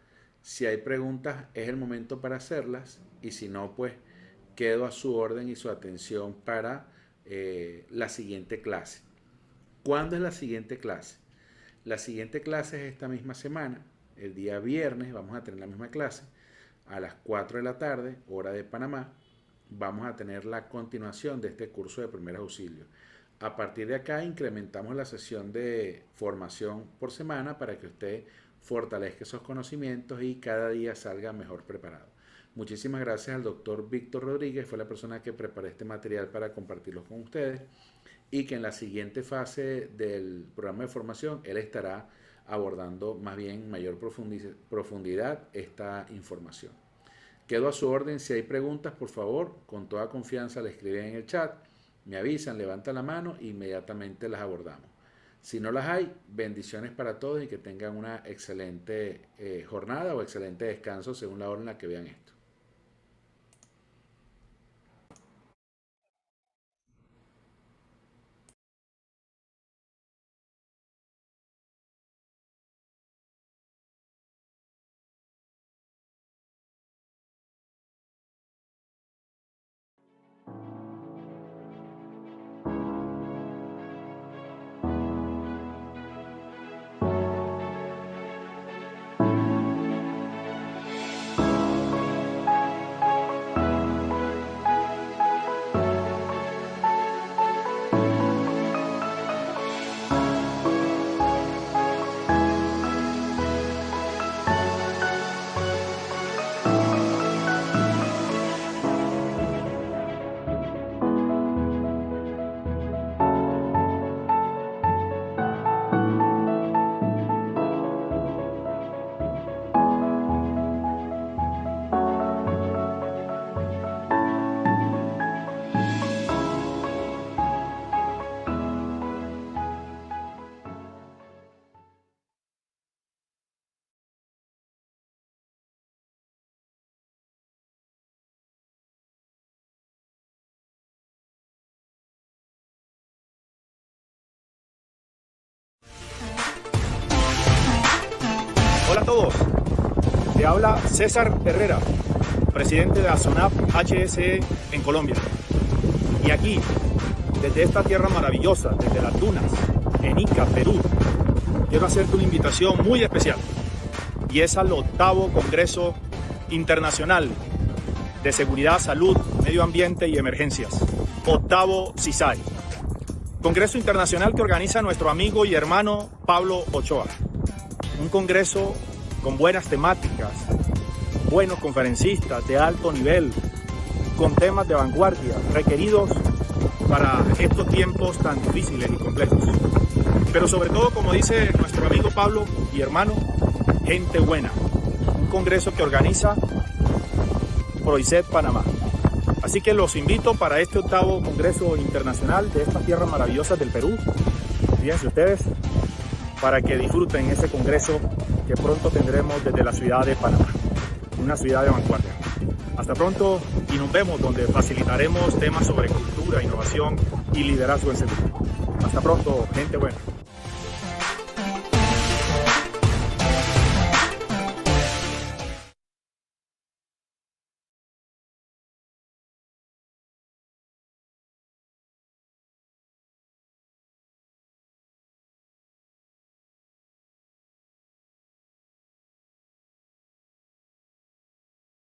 Si hay preguntas, es el momento para hacerlas y si no, pues quedo a su orden y su atención para la siguiente clase. ¿Cuándo es la siguiente clase? La siguiente clase es esta misma semana, el día viernes vamos a tener la misma clase a las 4 de la tarde, hora de Panamá. Vamos a tener la continuación de este curso de primeros auxilios. A partir de acá incrementamos la sesión de formación por semana para que usted fortalezca esos conocimientos y cada día salga mejor preparado. Muchísimas gracias al doctor Víctor Rodríguez, fue la persona que preparó este material para compartirlo con ustedes y que en la siguiente fase del programa de formación él estará abordando más bien mayor profundidad esta información. Quedo a su orden, si hay preguntas, por favor, con toda confianza le escriben en el chat, me avisan, levantan la mano e inmediatamente las abordamos. Si no las hay, bendiciones para todos y que tengan una excelente jornada o excelente descanso según la hora en la que vean esto. Hola a todos, te habla César Herrera, presidente de la SONAP HSE en Colombia. Y aquí, desde esta tierra maravillosa, desde las dunas, en Ica, Perú, quiero hacerte una invitación muy especial. Y es al 8º Congreso Internacional de Seguridad, Salud, Medio Ambiente y Emergencias, 8º CISAE. Congreso Internacional que organiza nuestro amigo y hermano Pablo Ochoa. Un congreso con buenas temáticas, buenos conferencistas de alto nivel, con temas de vanguardia requeridos para estos tiempos tan difíciles y complejos. Pero sobre todo, como dice nuestro amigo Pablo y hermano, gente buena. Un congreso que organiza Proicet Panamá. Así que los invito para este 8º Congreso Internacional de estas tierras maravillosas del Perú. Fíjense ustedes, para que disfruten ese congreso que pronto tendremos desde la ciudad de Panamá, una ciudad de vanguardia. Hasta pronto y nos vemos donde facilitaremos temas sobre cultura, innovación y liderazgo en seguridad. Hasta pronto, gente buena.